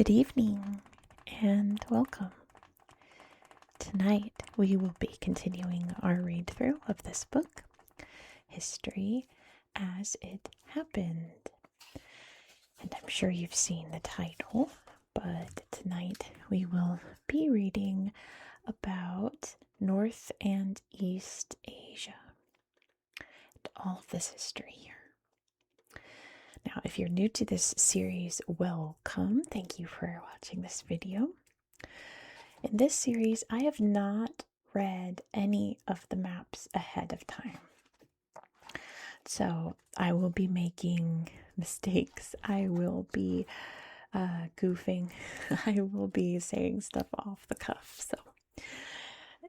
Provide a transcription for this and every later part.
Good evening and welcome. Tonight we will be continuing our read through of this book, History as It Happened. And I'm sure you've seen the title, but tonight we will be reading about North and East Asia and all of this history here. Now, if you're new to this series, welcome. Thank you for watching this video. In this series, I have not read any of the maps ahead of time. So I will be making mistakes. I will be goofing. I will be saying stuff off the cuff. So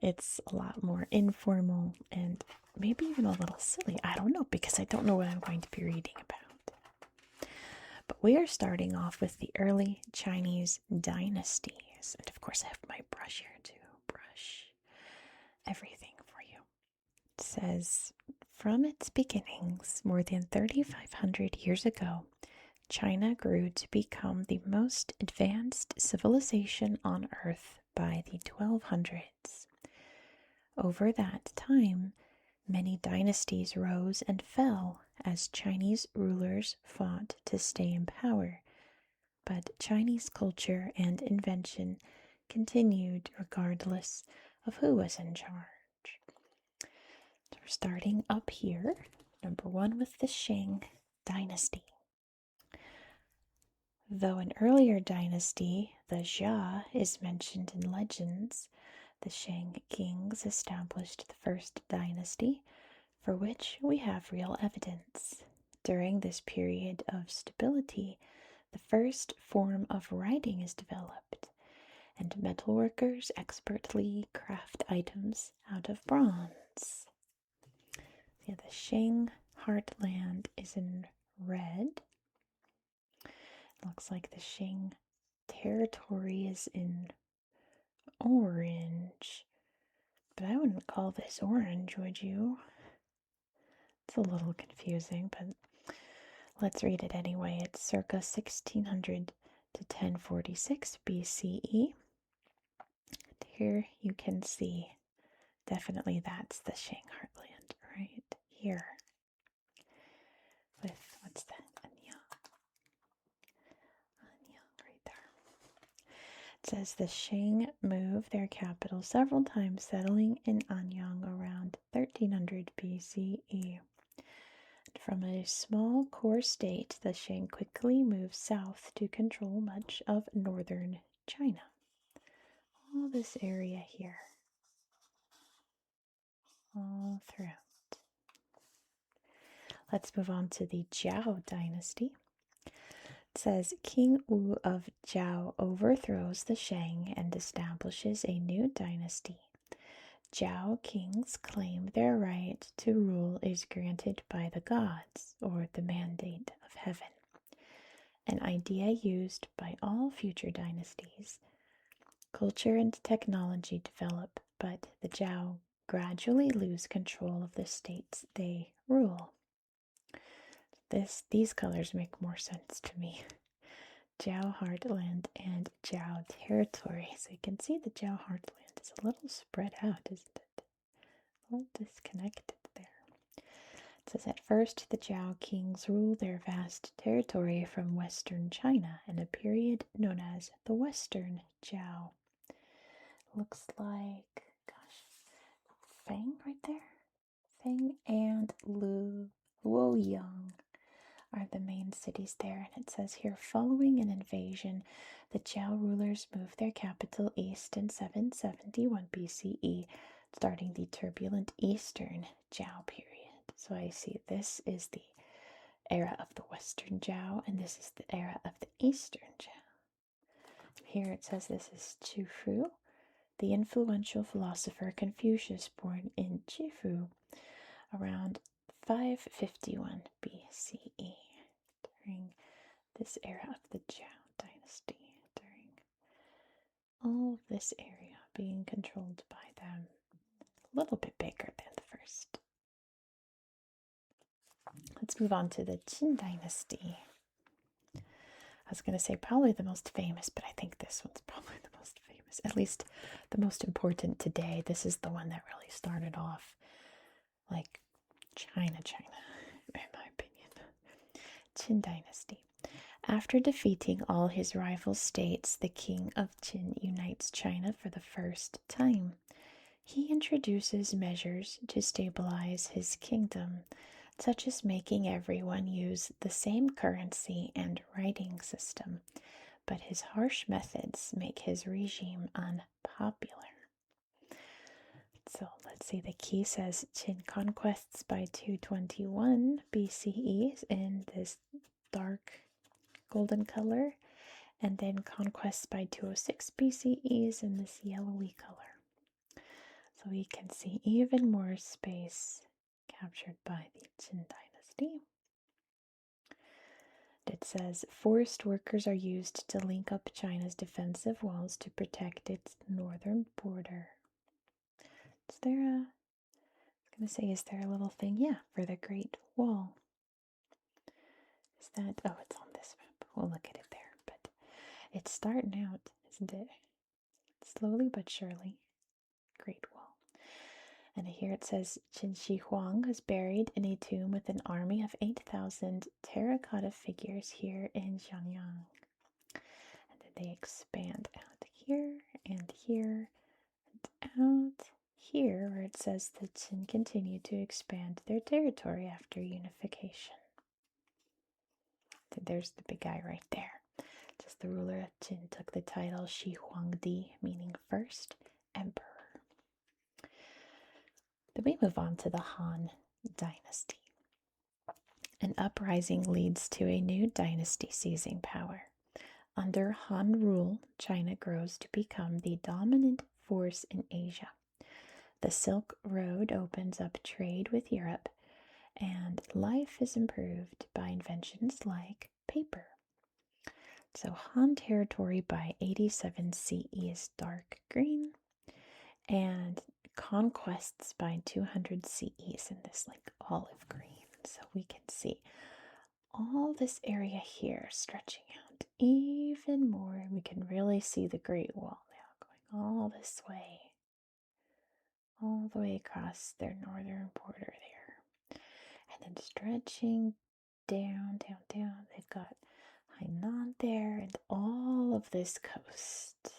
it's a lot more informal and maybe even a little silly. I don't know, because I don't know what I'm going to be reading about. But we are starting off with the early Chinese dynasties. And of course, I have my brush here to brush everything for you. It says, from its beginnings, more than 3,500 years ago, China grew to become the most advanced civilization on Earth by the 1200s. Over that time, many dynasties rose and fell as Chinese rulers fought to stay in power, but Chinese culture and invention continued regardless of who was in charge. So we're starting up here, number 1 with the Shang dynasty. Though an earlier dynasty, the Xia, is mentioned in legends, the Shang kings established the first dynasty, for which we have real evidence. During this period of stability, the first form of writing is developed, and metalworkers expertly craft items out of bronze. Yeah, the Shang heartland is in red. It looks like the Shang territory is in orange, but I wouldn't call this orange, would you? It's a little confusing, but let's read it anyway. It's circa 1600 to 1046 BCE. And here you can see, definitely that's the Shang heartland right here. With, what's that? Anyang right there. It says the Shang moved their capital several times, settling in Anyang around 1300 BCE. From a small core state, the Shang quickly moved south to control much of northern China. All this area here. All throughout. Let's move on to the Zhao dynasty. It says, King Wu of Zhao overthrows the Shang and establishes a new dynasty. Zhao kings claim their right to rule is granted by the gods, or the mandate of heaven, an idea used by all future dynasties. Culture and technology develop, but the Zhao gradually lose control of the states they rule. These colors make more sense to me. Zhao heartland and Zhao territory. So you can see the Zhao heartland is a little spread out, isn't it? A little disconnected there. It says, at first the Zhao kings ruled their vast territory from western China in a period known as the Western Zhao. Looks like, gosh, Feng right there. Feng and Luoyang are the main cities there. And it says here, following an invasion, the Zhao rulers moved their capital east in 771 BCE, starting the turbulent Eastern Zhao period. So I see this is the era of the Western Zhao, and this is the era of the Eastern Zhao. Here it says this is Qufu, the influential philosopher Confucius, born in Qufu around 551 BCE, during this era of the Zhao dynasty, during all of this area being controlled by them. A little bit bigger than the first. Let's move on to the Qin dynasty. was going to say probably the most famous, but I think this one's probably the most famous, at least the most important today. This is the one that really started off like China, in my opinion. Qin Dynasty. After defeating all his rival states, the king of Qin unites China for the first time. He introduces measures to stabilize his kingdom, such as making everyone use the same currency and writing system, but his harsh methods make his regime unpopular. So let's see, the key says Qin conquests by 221 BCE in this dark golden color, and then conquests by 206 BCE is in this yellowy color. So we can see even more space captured by the Qin dynasty. It says forest workers are used to link up China's defensive walls to protect its northern border. Is there a, I was going to say, is there a little thing? Yeah, for the Great Wall. Is that, oh, it's on this map. We'll look at it there. But it's starting out, isn't it? Slowly but surely. Great Wall. And here it says Qin Shi Huang is buried in a tomb with an army of 8,000 terracotta figures here in Xiangyang. And then they expand out here and here and out here, where it says the Qin continued to expand their territory after unification. So there's the big guy right there. Just the ruler of Qin took the title Shi Huangdi, meaning first emperor. Then we move on to the Han Dynasty. An uprising leads to a new dynasty seizing power. Under Han rule, China grows to become the dominant force in Asia. The Silk Road opens up trade with Europe, and life is improved by inventions like paper. So Han territory by 87 CE is dark green, and conquests by 200 CE in this like olive green. So we can see all this area here stretching out even more. We can really see the Great Wall now going all this way, all the way across their northern border there. And then stretching down, down, down. They've got Hainan there and all of this coast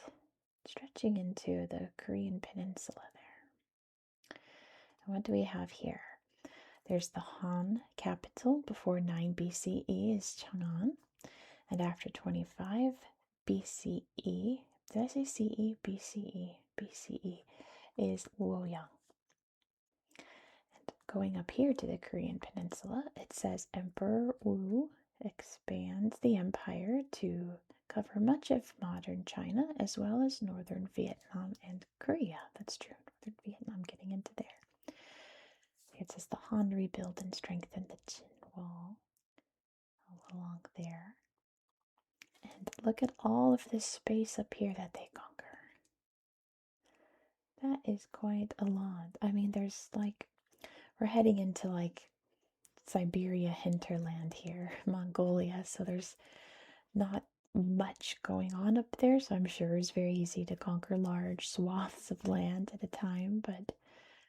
stretching into the Korean peninsula there. And what do we have here? There's the Han capital before 9 BCE is Chang'an, and after 25 BCE, did I say CE? BCE, BCE is Luoyang. And going up here to the Korean peninsula, it says Emperor Wu expands the empire to cover much of modern China as well as northern Vietnam and Korea. That's true, northern Vietnam getting into there. It says the Han rebuild and strengthen the Qin wall all along there. And look at all of this space up here that they conquer. That is quite a lot. I mean, there's like, we're heading into like Siberia hinterland here, Mongolia, so there's not much going on up there, so I'm sure it's very easy to conquer large swaths of land at a time, but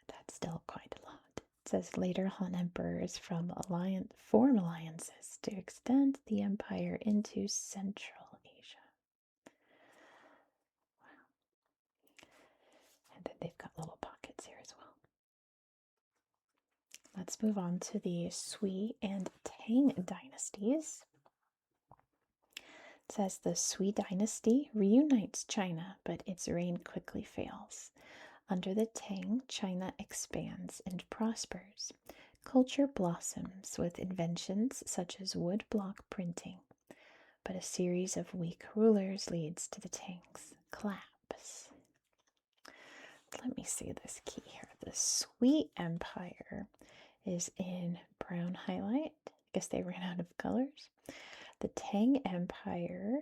that's still quite a lot. It says later Han emperors form alliances to extend the empire into Central Asia. Wow. And then they've got little pockets here as well. Let's move on to the Sui and Tang dynasties. It says the Sui dynasty reunites China, but its reign quickly fails. Under the Tang, China expands and prospers. Culture blossoms with inventions such as woodblock printing, but a series of weak rulers leads to the Tang's collapse. Let me see this key here. The Sui Empire is in brown highlight. I guess they ran out of colors. The Tang Empire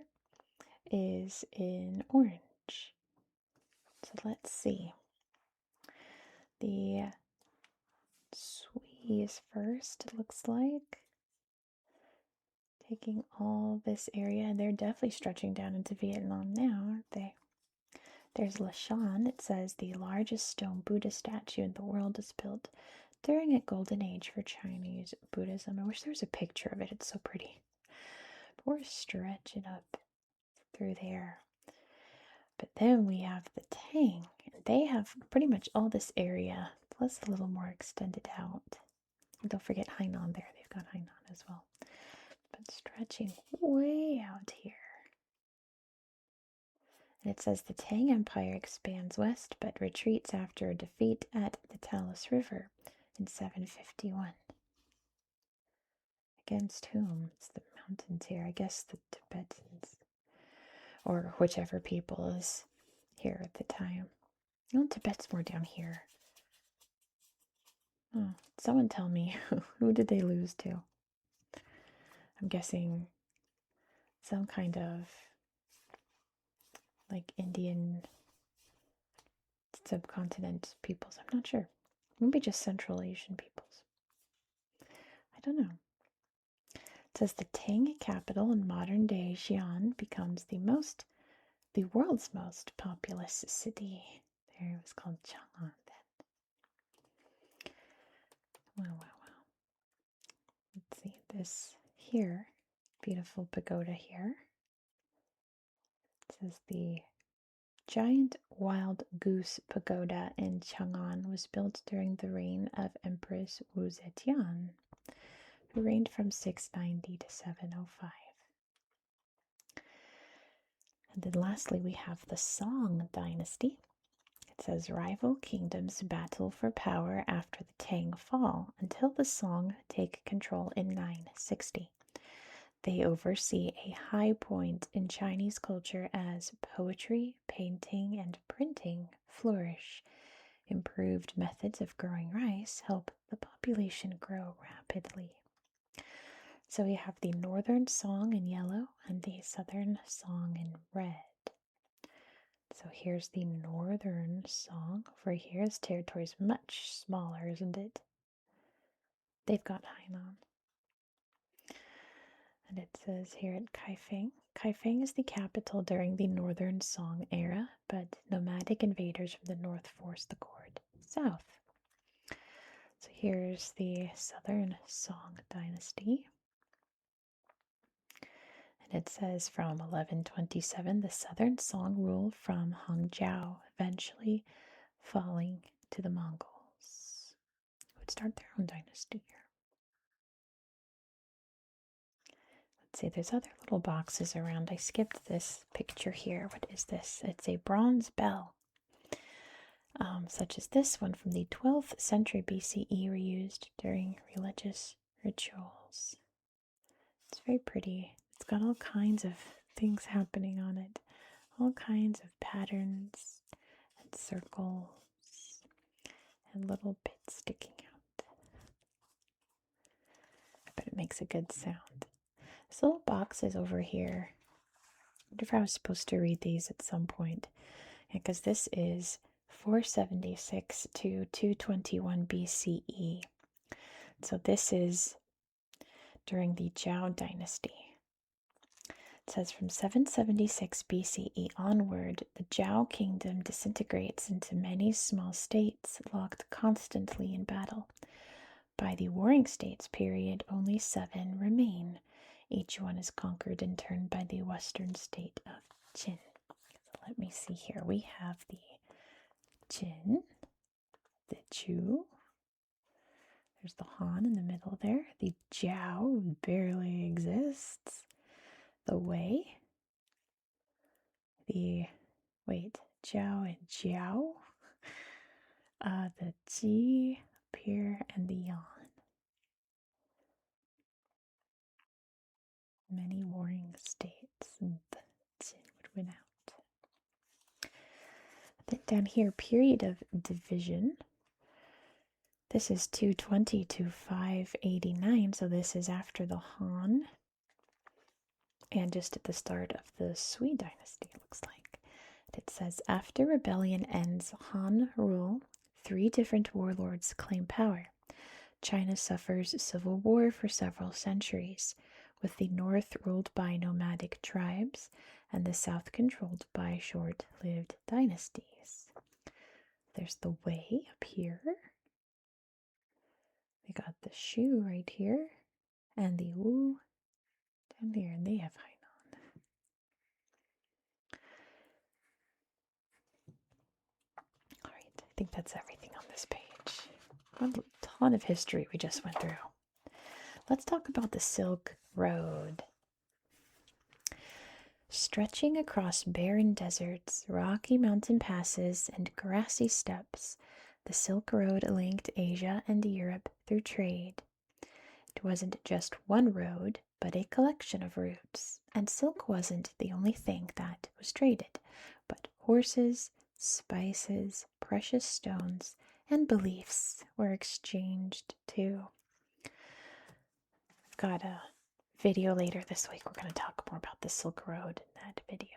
is in orange. So let's see. The Sui is first, it looks like. taking all this area, and they're definitely stretching down into Vietnam now, aren't they? There's Lashan. It says the largest stone Buddha statue in the world is built during a golden age for Chinese Buddhism. I wish there was a picture of it. It's so pretty. But we're stretching up through there. But then we have the Tang. They have pretty much all this area, plus a little more extended out. And don't forget Hainan there. They've got Hainan as well. But stretching way out here. And it says the Tang Empire expands west but retreats after a defeat at the Talas River in 751. Against whom? It's the mountains here. I guess the Tibetans. Or whichever people is here at the time. No, Tibet's more down here. Oh, someone tell me, who did they lose to? I'm guessing some kind of like Indian subcontinent peoples. I'm not sure. Maybe just Central Asian peoples. I don't know. It says the Tang capital in modern day Xi'an becomes the world's most populous city. There it was called Chang'an then. Wow. Let's see this here. Beautiful pagoda here. It says the giant wild goose pagoda in Chang'an was built during the reign of Empress Wu Zetian, who reigned from 690 to 705. And then lastly, we have the Song dynasty. It says rival kingdoms battle for power after the Tang fall until the Song take control in 960. They oversee a high point in Chinese culture as poetry, painting, and printing flourish. Improved methods of growing rice help the population grow rapidly. So we have the northern Song in yellow and the southern Song in red. So here's the northern Song. Over here, this territory is much smaller, isn't it? They've got Hainan. And it says here at Kaifeng. Kaifeng is the capital during the northern Song era, but nomadic invaders from the north forced the court south. So here's the southern Song dynasty. And it says from 1127, the southern Song ruled from Hangzhou, eventually falling to the Mongols, who would start their own dynasty here. Let's see, there's other little boxes around. I skipped this picture here. What is this? It's a bronze bell, such as this one from the 12th century BCE, were used during religious rituals. It's very pretty. It's got all kinds of things happening on it, all kinds of patterns and circles and little bits sticking out. But it makes a good sound. This little box is over here. I wonder if I was supposed to read these at some point, because this is 476 to 221 BCE. So this is during the Zhou dynasty. It says from 776 BCE onward, the Zhou kingdom disintegrates into many small states locked constantly in battle. By the Warring States period, only 7 remain. Each one is conquered in turn by the western state of Qin. So let me see here. We have the Qin, the Chu. There's the Han in the middle there. The Jiao barely exists. The Wei. Jiao and Jiao. The Ji appear and the Yan. Many warring states, and the Qin would win out. Then down here, period of division. This is 220 to 589, so this is after the Han, and just at the start of the Sui dynasty, it looks like. It says, after rebellion ends Han rule, 3 different warlords claim power. China suffers civil war for several centuries. with the north ruled by nomadic tribes and the south controlled by short-lived dynasties. There's the way up here. We got the shu right here, and the wu down there, and they have Hainan. Alright, I think that's everything on this page. What a ton of history we just went through. Let's talk about the Silk Road. Stretching across barren deserts, rocky mountain passes, and grassy steppes, the Silk Road linked Asia and Europe through trade. It wasn't just one road, but a collection of routes, and silk wasn't the only thing that was traded, but horses, spices, precious stones, and beliefs were exchanged too. I've got a video later this week. We're going to talk more about the Silk Road in that video.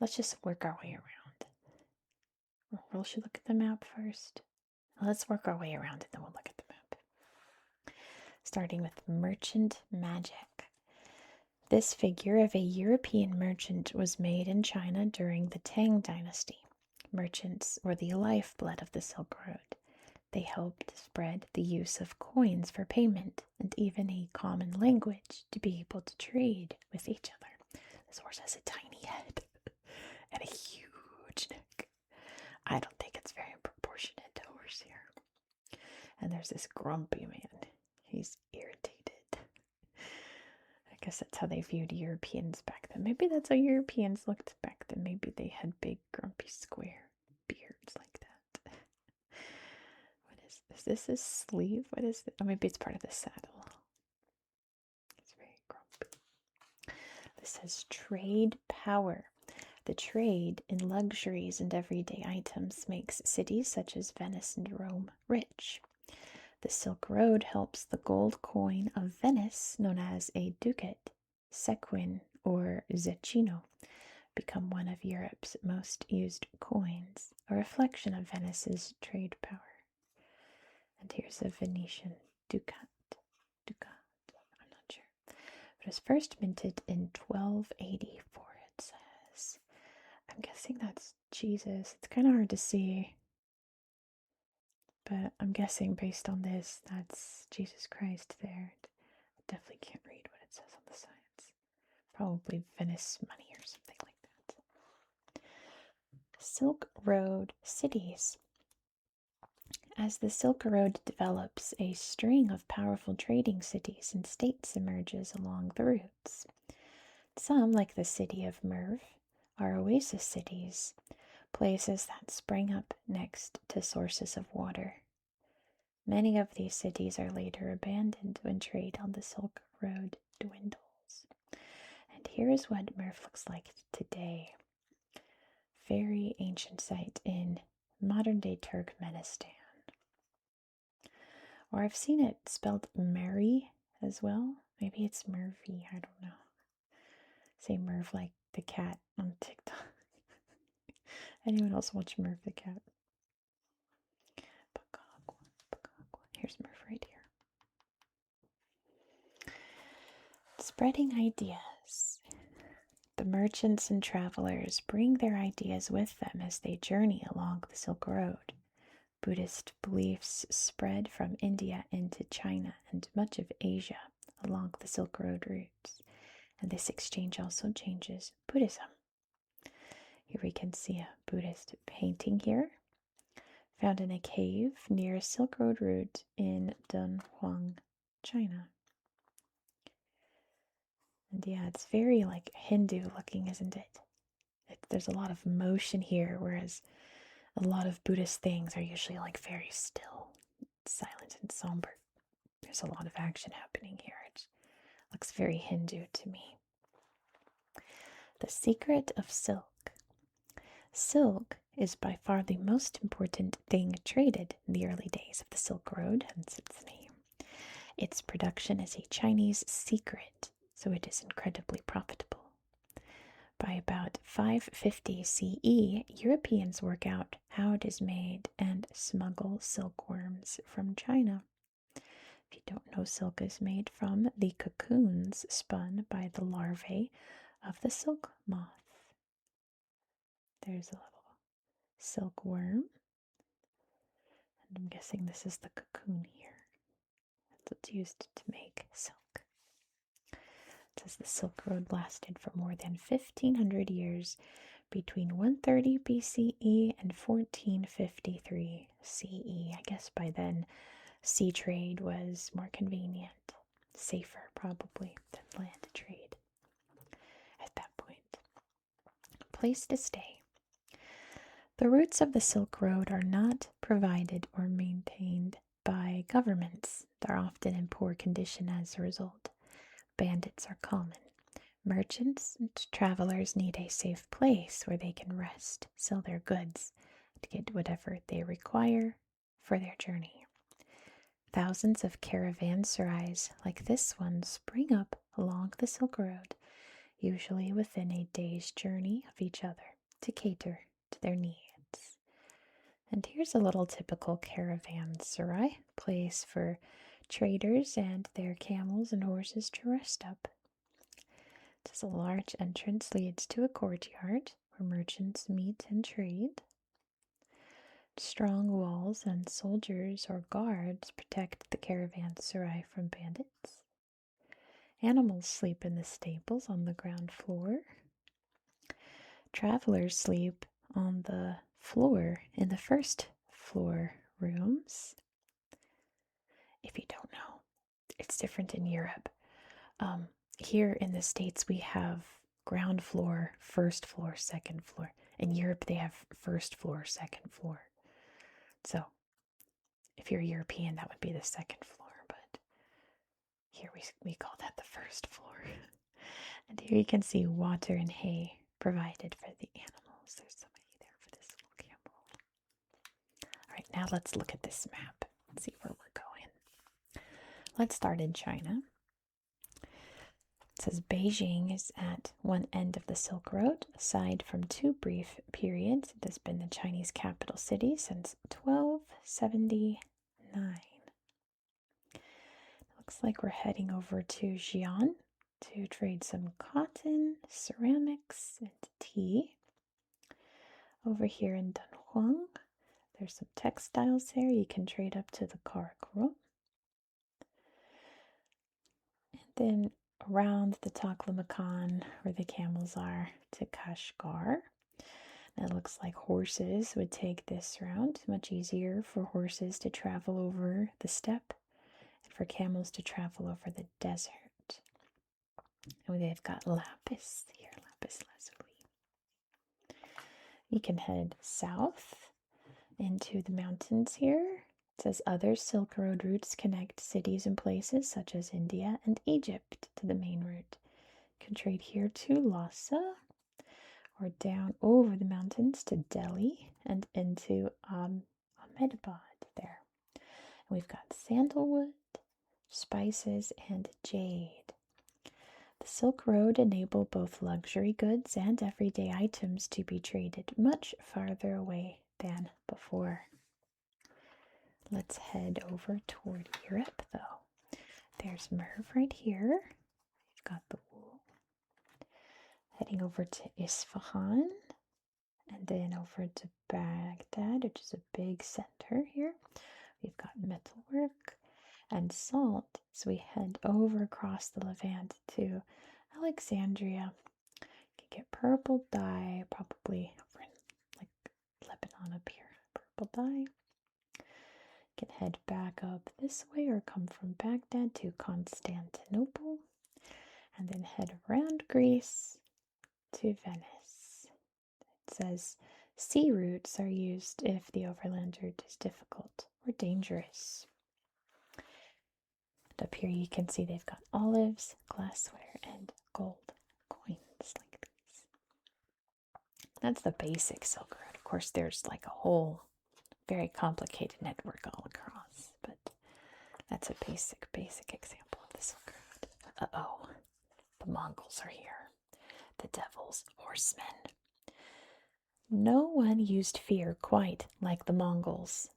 Let's just work our way around. Or should look at the map first. Let's work our way around and then we'll look at the map. Starting with merchant magic. This figure of a European merchant was made in China during the Tang Dynasty. Merchants were the lifeblood of the Silk Road. They helped spread the use of coins for payment and even a common language to be able to trade with each other. This horse has a tiny head and a huge neck. I don't think it's very proportionate to horse here. And there's this grumpy man. He's irritated. I guess that's how they viewed Europeans back then. Maybe that's how Europeans looked back then. Maybe they had big, grumpy, square beards like that. What is this? Is this his sleeve? What is it? Oh, maybe it's part of the saddle. It's very grumpy. This says trade power. The trade in luxuries and everyday items makes cities such as Venice and Rome rich. The Silk Road helps the gold coin of Venice, known as a ducat, sequin, or zecchino, become one of Europe's most used coins, a reflection of Venice's trade power. And here's a Venetian ducat. I'm not sure. It was first minted in 1284, it says. I'm guessing that's Jesus. It's kind of hard to see. But I'm guessing based on this, that's Jesus Christ there. I definitely can't read what it says on the sides. Probably Venice money or something like that. Silk Road cities. As the Silk Road develops, a string of powerful trading cities and states emerges along the routes. Some, like the city of Merv, are oasis cities, places that spring up next to sources of water. Many of these cities are later abandoned when trade on the Silk Road dwindles. And here is what Merv looks like today. Very ancient site in modern-day Turkmenistan. Or I've seen it spelled Mary as well. Maybe it's Murphy, I don't know. Say Merv like the cat on TikTok. Anyone else watch Merv the cat? Here's Merv right here. Spreading ideas. The merchants and travelers bring their ideas with them as they journey along the Silk Road. Buddhist beliefs spread from India into China and much of Asia along the Silk Road routes, and this exchange also changes Buddhism. Here we can see a Buddhist painting here, found in a cave near a Silk Road route in Dunhuang, China. And yeah, it's very like Hindu looking, isn't it? There's a lot of motion here, whereas a lot of Buddhist things are usually like very still, silent, and somber. There's a lot of action happening here. It looks very Hindu to me. The secret of silk. Silk is by far the most important thing traded in the early days of the Silk Road, hence its name. Its production is a Chinese secret, so it is incredibly profitable. By about 550 CE, Europeans work out how it is made and smuggle silkworms from China. If you don't know, silk is made from the cocoons spun by the larvae of the silk moth. There's a little silkworm, and I'm guessing this is the cocoon here. That's what's used to make silk. It says the Silk Road lasted for more than 1,500 years between 130 BCE and 1453 CE. I guess by then sea trade was more convenient, safer probably than land trade at that point. Place to stay. The routes of the Silk Road are not provided or maintained by governments. They're often in poor condition as a result. Bandits are common. Merchants and travelers need a safe place where they can rest, sell their goods, and get whatever they require for their journey. Thousands of caravanserais like this one spring up along the Silk Road, usually within a day's journey of each other, to cater to their needs. And here's a little typical caravanserai, place for traders and their camels and horses to rest up. Just a large entrance leads to a courtyard where merchants meet and trade. Strong walls and soldiers or guards protect the caravanserai from bandits. Animals sleep in the stables on the ground floor. Travelers sleep on the floor in the first floor rooms. If you don't know, it's different in Europe. Here in the States, we have ground floor, first floor, second floor. In Europe, they have first floor, second floor. So if you're European, that would be the second floor, but here we call that the first floor. And here you can see water and hay provided for the animals. There's somebody there for this little camel. All right, now let's look at this map and see where we're going. Let's start in China. It says Beijing is at one end of the Silk Road. Aside from two brief periods, it has been the Chinese capital city since 1279. It looks like we're heading over to Xi'an to trade some cotton, ceramics, and tea. Over here in Dunhuang, there's some textiles there. You can trade up to the Karakul. And then around the Taklamakan, where the camels are, to Kashgar. And it looks like horses would take this route. Much easier for horses to travel over the steppe and for camels to travel over the desert. And they've got lapis here, lapis lazuli. You can head south into the mountains here. It says other Silk Road routes connect cities and places such as India and Egypt to the main route. You can trade here to Lhasa or down over the mountains to Delhi and into Ahmedabad there. And we've got sandalwood, spices, and jade. The Silk Road enabled both luxury goods and everyday items to be traded much farther away than before. Let's head over toward Europe, though. There's Merv right here. We've got the wool. Heading over to Isfahan, and then over to Baghdad, which is a big center here. We've got metalwork and salt, so we head over across the Levant to Alexandria. You can get purple dye, probably over in like Lebanon up here. Purple dye. You can head back up this way or come from Baghdad to Constantinople and then head around Greece to Venice. It says sea routes are used if the overland route is difficult or dangerous. And up here you can see they've got olives, glassware, and gold coins like these. That's the basic Silk Road. Of course, there's like a whole very complicated network all across, but that's a basic example of the Silk Road. Uh-oh, the Mongols are here. The devil's horsemen. No one used fear quite like the Mongols.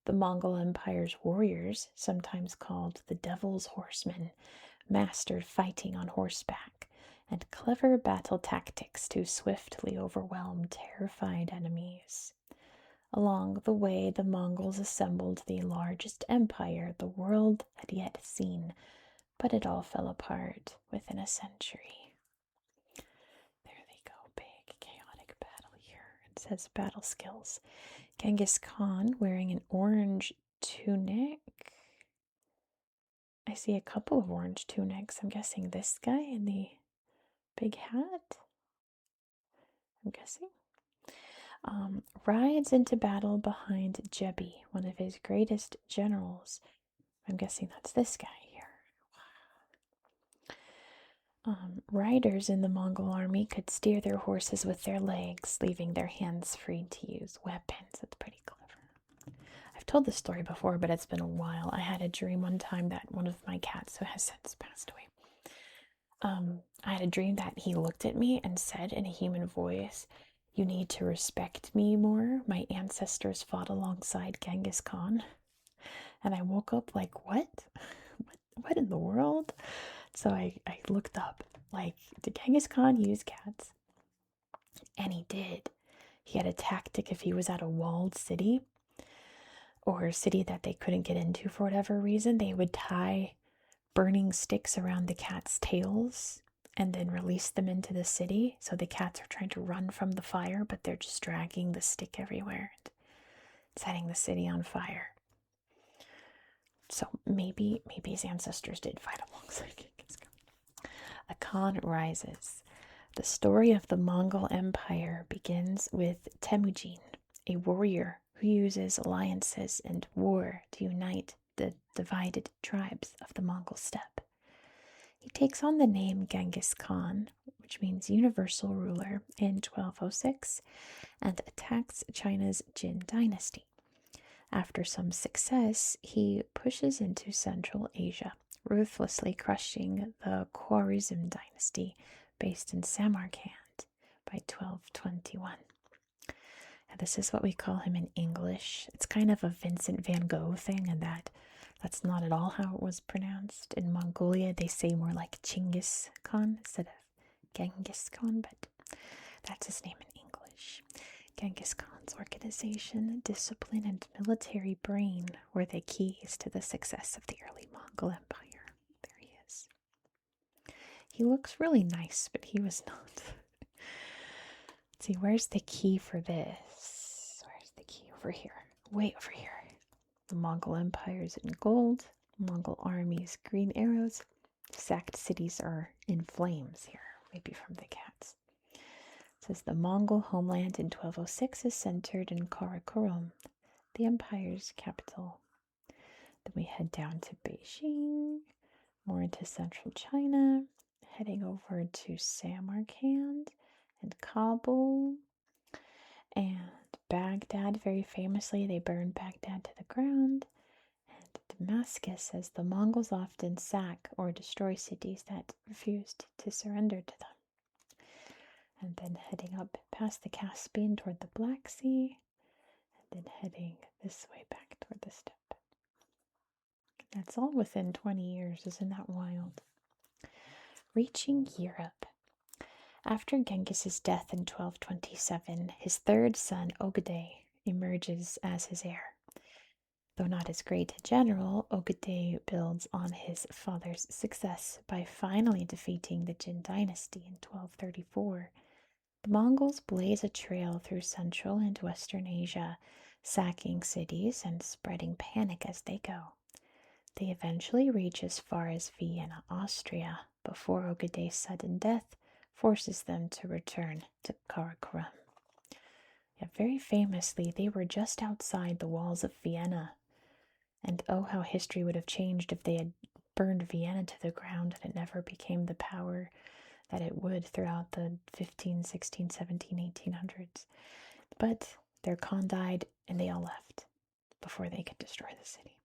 The Mongol Empire's warriors, sometimes called the Devil's Horsemen, mastered fighting on horseback and clever battle tactics to swiftly overwhelm terrified enemies. Along the way, the Mongols assembled the largest empire the world had yet seen, but it all fell apart within a century. There they go, big chaotic battle here. It says battle skills. Genghis Khan wearing an orange tunic. I see a couple of orange tunics. I'm guessing this guy in the big hat. I'm guessing. Rides into battle behind Jebi, one of his greatest generals. I'm guessing that's this guy here. Riders in the Mongol army could steer their horses with their legs, leaving their hands free to use weapons. That's pretty clever. I've told this story before, but it's been a while. I had a dream one time that one of my cats, who has since passed away, I had a dream that he looked at me and said in a human voice, "You need to respect me more. My ancestors fought alongside Genghis Khan." And I woke up like, what? What in the world? So I looked up, like, did Genghis Khan use cats? And he did. He had a tactic if he was at a walled city or a city that they couldn't get into for whatever reason, they would tie burning sticks around the cats' tails and then release them into the city. So the cats are trying to run from the fire, but they're just dragging the stick everywhere and setting the city on fire. So maybe his ancestors did fight alongside Genghis Khan. A Khan rises. The story of the Mongol Empire begins with Temujin, a warrior who uses alliances and war to unite the divided tribes of the Mongol steppe. He takes on the name Genghis Khan, which means universal ruler, in 1206 and attacks China's Jin dynasty. After some success, he pushes into Central Asia, ruthlessly crushing the Khwarizm dynasty based in Samarkand by 1221. And this is what we call him in English. It's kind of a Vincent van Gogh thing, and that's not at all how it was pronounced. In Mongolia, they say more like Chinggis Khan instead of Genghis Khan, but that's his name in English. Genghis Khan's organization, discipline, and military brain were the keys to the success of the early Mongol Empire. There he is. He looks really nice, but he was not. Let's see, where's the key for this? Where's the key? Over here. Way over here. The Mongol Empire's in gold. Mongol armies, green arrows. Sacked cities are in flames here, maybe from the cats. It says the Mongol homeland in 1206 is centered in Karakorum, the empire's capital. Then we head down to Beijing, more into central China, heading over to Samarkand and Kabul and Baghdad. Very famously, they burned Baghdad to the ground. And Damascus, as the Mongols often sack or destroy cities that refused to surrender to them. And then heading up past the Caspian toward the Black Sea, and then heading this way back toward the steppe. That's all within 20 years. Isn't that wild? Reaching Europe. After Genghis's death in 1227, his third son, Ogedei, emerges as his heir. Though not as great a general, Ogedei builds on his father's success by finally defeating the Jin dynasty in 1234. The Mongols blaze a trail through Central and Western Asia, sacking cities and spreading panic as they go. They eventually reach as far as Vienna, Austria, before Ogedei's sudden death forces them to return to Karakorum. Yeah, very famously, they were just outside the walls of Vienna. And oh, how history would have changed if they had burned Vienna to the ground and it never became the power that it would throughout the 15, 16, 17, 1800s. But their Khan died and they all left before they could destroy the city.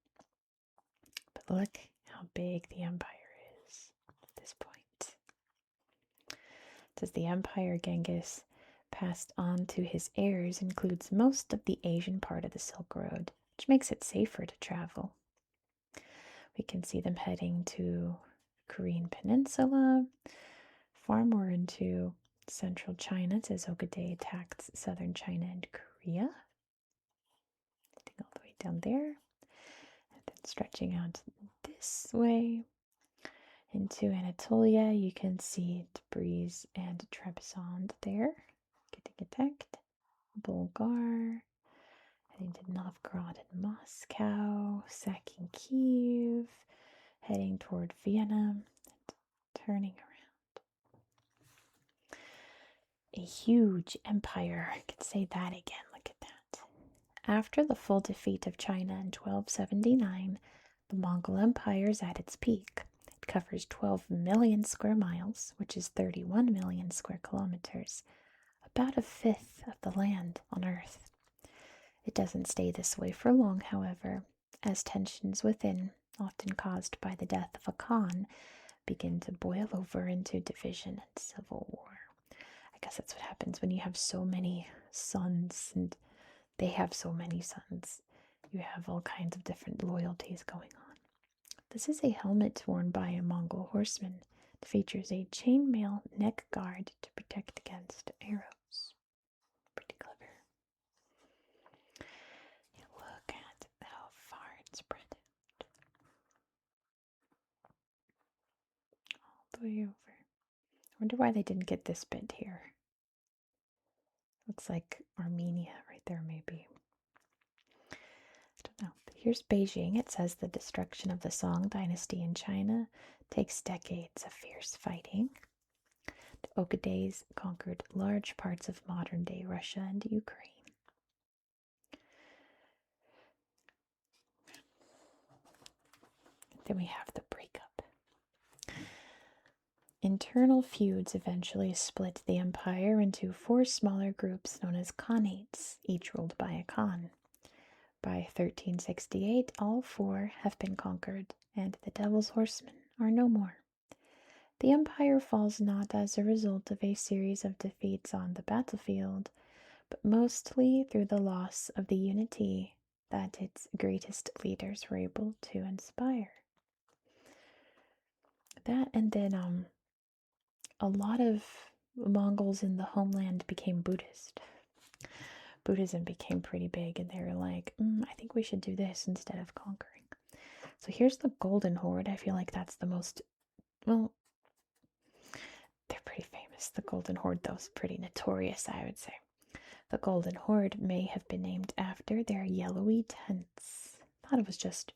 But look how big the empire is at this point. It says the empire Genghis passed on to his heirs includes most of the Asian part of the Silk Road, which makes it safer to travel. We can see them heading to Korean Peninsula, far more into central China, it says Ogade attacked southern China and Korea. Heading all the way down there, and then stretching out this way into Anatolia. You can see Tabriz and Trebizond there getting attacked. Bulgar, heading to Novgorod and Moscow, sacking Kiev, heading toward Vienna, and turning around. A huge empire. I could say that again. Look at that. After the full defeat of China in 1279, the Mongol Empire is at its peak. It covers 12 million square miles, which is 31 million square kilometers, about a fifth of the land on Earth. It doesn't stay this way for long, however, as tensions within, often caused by the death of a Khan, begin to boil over into division and civil war. I guess that's what happens when you have so many sons and they have so many sons. You have all kinds of different loyalties going on. This is a helmet worn by a Mongol horseman. It features a chainmail neck guard to protect against arrows. Pretty clever. You look at how far it's spread out. All the way over. I wonder why they didn't get this bit here. Looks like Armenia right there, maybe. I don't know. But here's Beijing. It says the destruction of the Song dynasty in China takes decades of fierce fighting. The Oghadays conquered large parts of modern-day Russia and Ukraine. Then we have the breakup. Internal feuds eventually split the empire into 4 smaller groups known as khanates, each ruled by a khan. By 1368, all 4 have been conquered, and the Devil's Horsemen are no more. The empire falls not as a result of a series of defeats on the battlefield, but mostly through the loss of the unity that its greatest leaders were able to inspire. That, and then a lot of Mongols in the homeland became Buddhist. Buddhism became pretty big, and they were like, I think we should do this instead of conquering. So here's the Golden Horde. I feel like that's the most, well, they're pretty famous. The Golden Horde, though, is pretty notorious, I would say. The Golden Horde may have been named after their yellowy tents. I thought it was just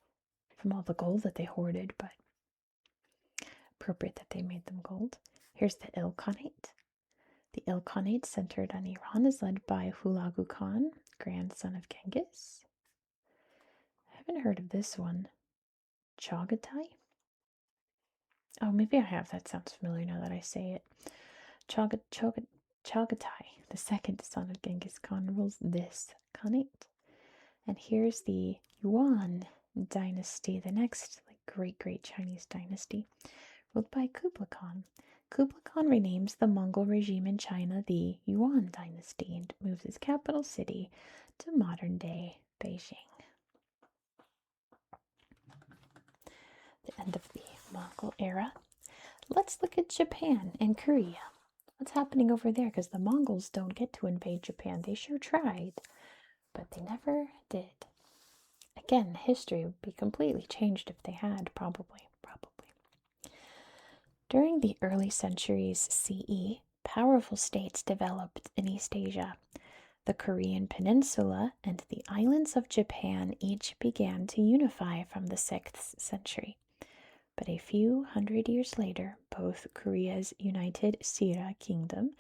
from all the gold that they hoarded, but appropriate that they made them gold. Here's the Ilkhanate. The Ilkhanate, centered on Iran, is led by Hulagu Khan, grandson of Genghis. I haven't heard of this one. Chagatai? Oh, maybe I have. That sounds familiar now that I say it. Chagatai, the second son of Genghis Khan, rules this Khanate. And here's the Yuan dynasty, the next great Chinese dynasty, ruled by Kublai Khan. Kublai Khan renames the Mongol regime in China the Yuan dynasty and moves its capital city to modern-day Beijing. The end of the Mongol era. Let's look at Japan and Korea. What's happening over there? Because the Mongols don't get to invade Japan. They sure tried, but they never did. Again, history would be completely changed if they had, probably. During the early centuries CE, powerful states developed in East Asia. The Korean Peninsula and the islands of Japan each began to unify from the 6th century. But a few hundred years later, both Korea's united Sira Kingdom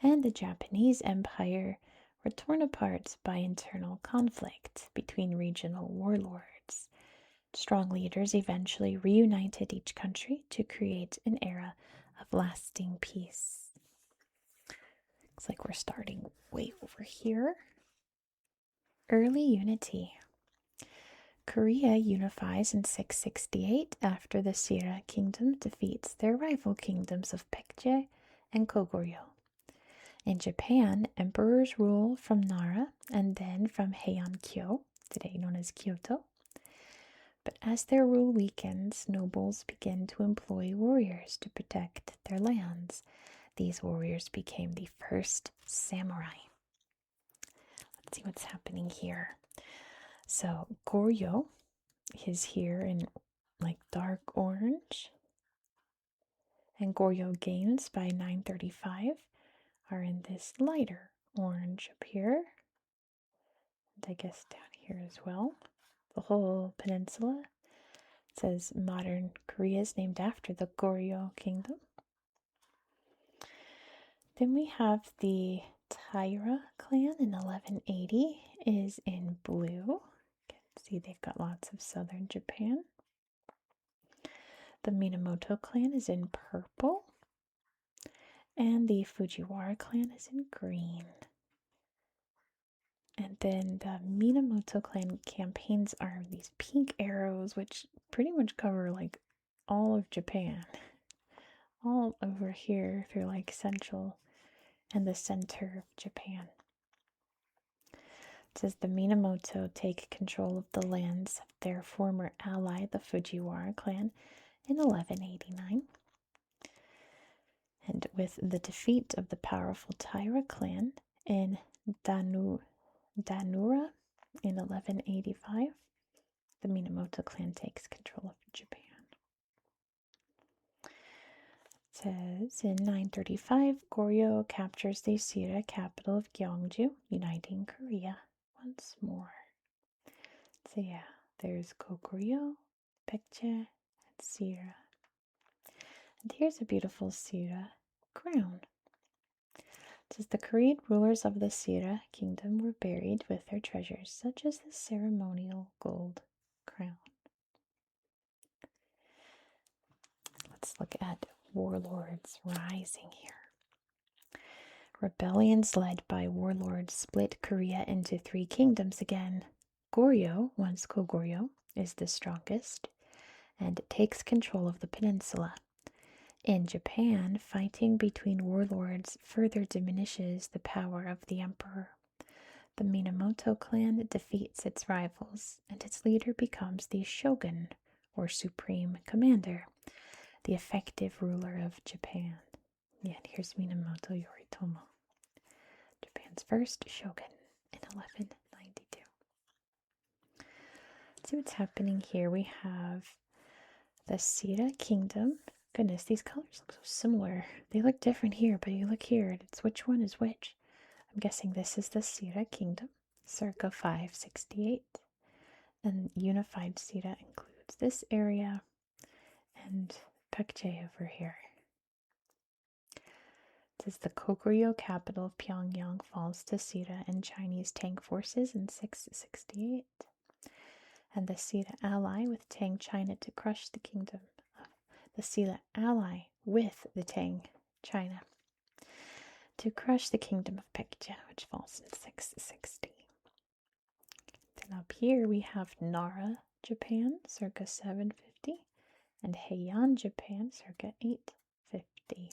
and the Japanese Empire were torn apart by internal conflict between regional warlords. Strong leaders eventually reunited each country to create an era of lasting peace. Looks like we're starting way over here. Early unity. Korea unifies in 668 after the Sira Kingdom defeats their rival kingdoms of Baekje and Koguryo. In Japan, emperors rule from Nara and then from Heian-kyo, today known as Kyoto. But as their rule weakens, nobles begin to employ warriors to protect their lands. These warriors became the first samurai. Let's see what's happening here. So Goryeo is here in like dark orange, and Goryeo gains by 935 are in this lighter orange up here, and I guess down here as well. The whole peninsula. It says modern Korea is named after the Goryeo kingdom. Then we have the Taira clan in 1180 is in blue. You can see they've got lots of southern Japan. The Minamoto clan is in purple. And the Fujiwara clan is in green. And then the Minamoto clan campaigns are these pink arrows, which pretty much cover like all of Japan. All over here through like central and the center of Japan. It says the Minamoto take control of the lands of their former ally, the Fujiwara clan, in 1189. And with the defeat of the powerful Taira clan in Danura in 1185, the Minamoto clan takes control of Japan. It says in 935, Goryeo captures the Sira capital of Gyeongju, uniting Korea once more. So yeah, there's Goryeo, Baekje, and Sira. And here's a beautiful Sira crown. It says the Korean rulers of the Sira kingdom were buried with their treasures, such as the ceremonial gold crown. Let's look at warlords rising here. Rebellions led by warlords split Korea into three kingdoms again. Goryeo, once Kogoryo, is the strongest and takes control of the peninsula. In Japan, fighting between warlords further diminishes the power of the emperor. The Minamoto clan defeats its rivals, and its leader becomes the shogun, or supreme commander, the effective ruler of Japan. Yeah, and here's Minamoto Yoritomo, Japan's first shogun in 1192. Let's see what's happening here. We have the Sira kingdom. Goodness, these colors look so similar. They look different here, but you look here, and it's which one is which. I'm guessing this is the Sira kingdom, circa 568. And unified Sira includes this area and Baekje over here. It says the Koguryo capital of Pyongyang falls to Sira and Chinese Tang forces in 668. And the Sira ally with Tang China to crush the kingdom. The Silla ally with the Tang China to crush the kingdom of Baekje, which falls in 660. Then up here we have Nara, Japan, circa 750, and Heian, Japan, circa 850.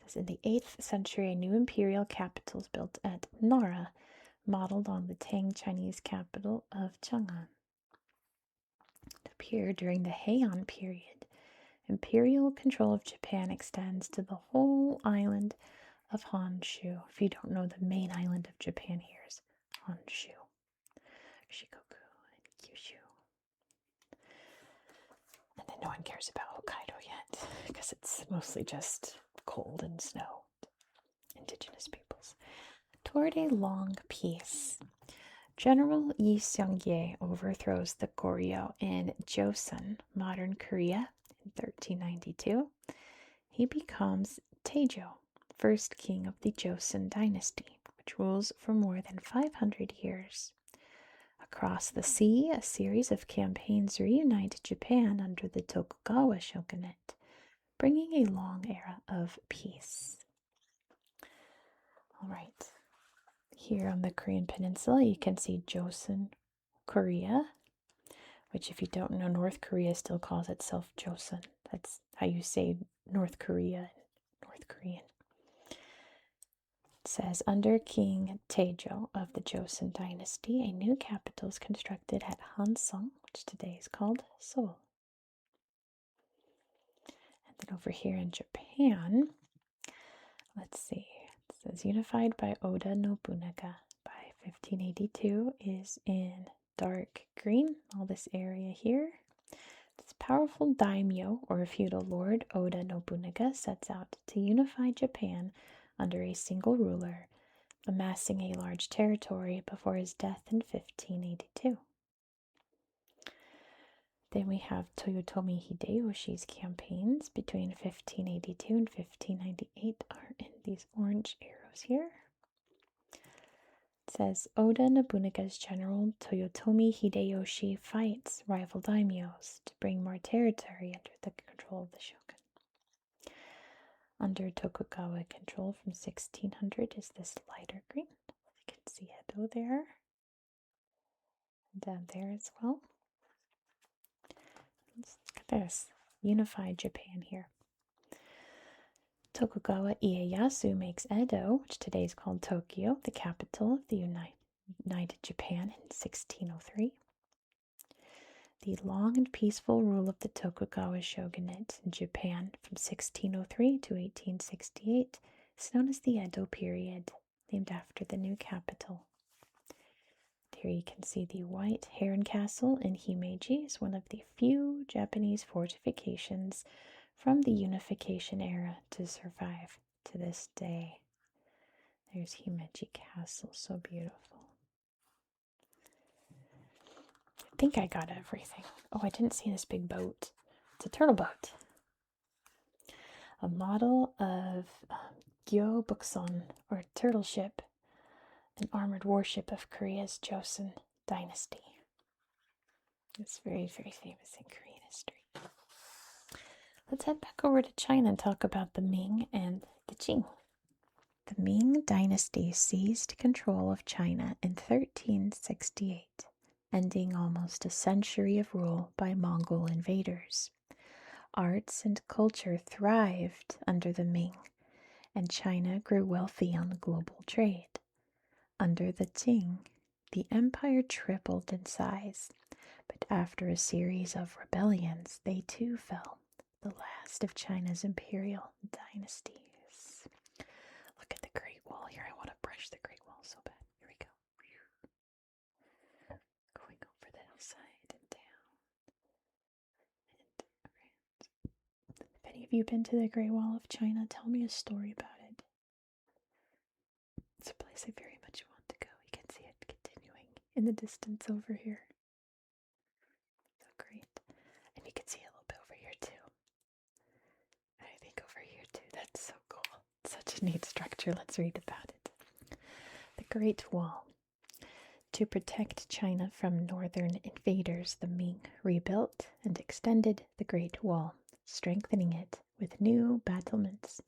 This in the 8th century, a new imperial capital is built at Nara, modeled on the Tang Chinese capital of Chang'an. It appeared during the Heian period. Imperial control of Japan extends to the whole island of Honshu. If you don't know, the main island of Japan here is Honshu, Shikoku, and Kyushu. And then no one cares about Hokkaido yet, because it's mostly just cold and snow. Indigenous peoples. Toward a long peace, General Yi Seong-ye overthrows the Goryeo in Joseon, modern Korea, in 1392. He becomes Taejo, first king of the Joseon dynasty, which rules for more than 500 years. Across the sea, a series of campaigns reunite Japan under the Tokugawa shogunate, bringing a long era of peace. All right. Here on the Korean peninsula, you can see Joseon, Korea, which if you don't know, North Korea still calls itself Joseon. That's how you say North Korea in North Korean. It says, under King Taejo of the Joseon dynasty, a new capital was constructed at Hansong, which today is called Seoul. And then over here in Japan, let's see, it says unified by Oda Nobunaga by 1582 is in dark green, all this area here. This powerful daimyo, or feudal lord, Oda Nobunaga, sets out to unify Japan under a single ruler, amassing a large territory before his death in 1582. Then we have Toyotomi Hideyoshi's campaigns between 1582 and 1598 are in these orange arrows here. It says, Oda Nobunaga's general Toyotomi Hideyoshi fights rival daimyos to bring more territory under the control of the shogun. Under Tokugawa control from 1600 is this lighter green. You can see Edo there. And down there as well. Let's look at this. Unified Japan here. Tokugawa Ieyasu makes Edo, which today is called Tokyo, the capital of the United Japan in 1603. The long and peaceful rule of the Tokugawa shogunate in Japan from 1603 to 1868 is known as the Edo period, named after the new capital. Here you can see the White Heron Castle in Himeji is one of the few Japanese fortifications from the unification era to survive to this day. There's Himeji Castle, so beautiful. I think I got everything. Oh, I didn't see this big boat. It's a turtle boat. A model of Gyo-bukson, or turtle ship, an armored warship of Korea's Joseon dynasty. It's very, very famous in Korean history. Let's head back over to China and talk about the Ming and the Qing. The Ming dynasty seized control of China in 1368, ending almost a century of rule by Mongol invaders. Arts and culture thrived under the Ming, and China grew wealthy on the global trade. Under the Qing, the empire tripled in size, but after a series of rebellions, they too fell, the last of China's imperial dynasties. Look at the Great Wall here. I want to brush the Great Wall so bad. Here we go. Going over the hillside and down and around. If any of you have been to the Great Wall of China, tell me a story about it. It's a place I very much want to go. You can see it continuing in the distance over here. So great. And you can see a little bit over here too. And I think over here too. That's so cool. It's such a neat structure. Let's read about it. The Great Wall. To protect China from northern invaders, the Ming rebuilt and extended the Great Wall, strengthening it with new battlements,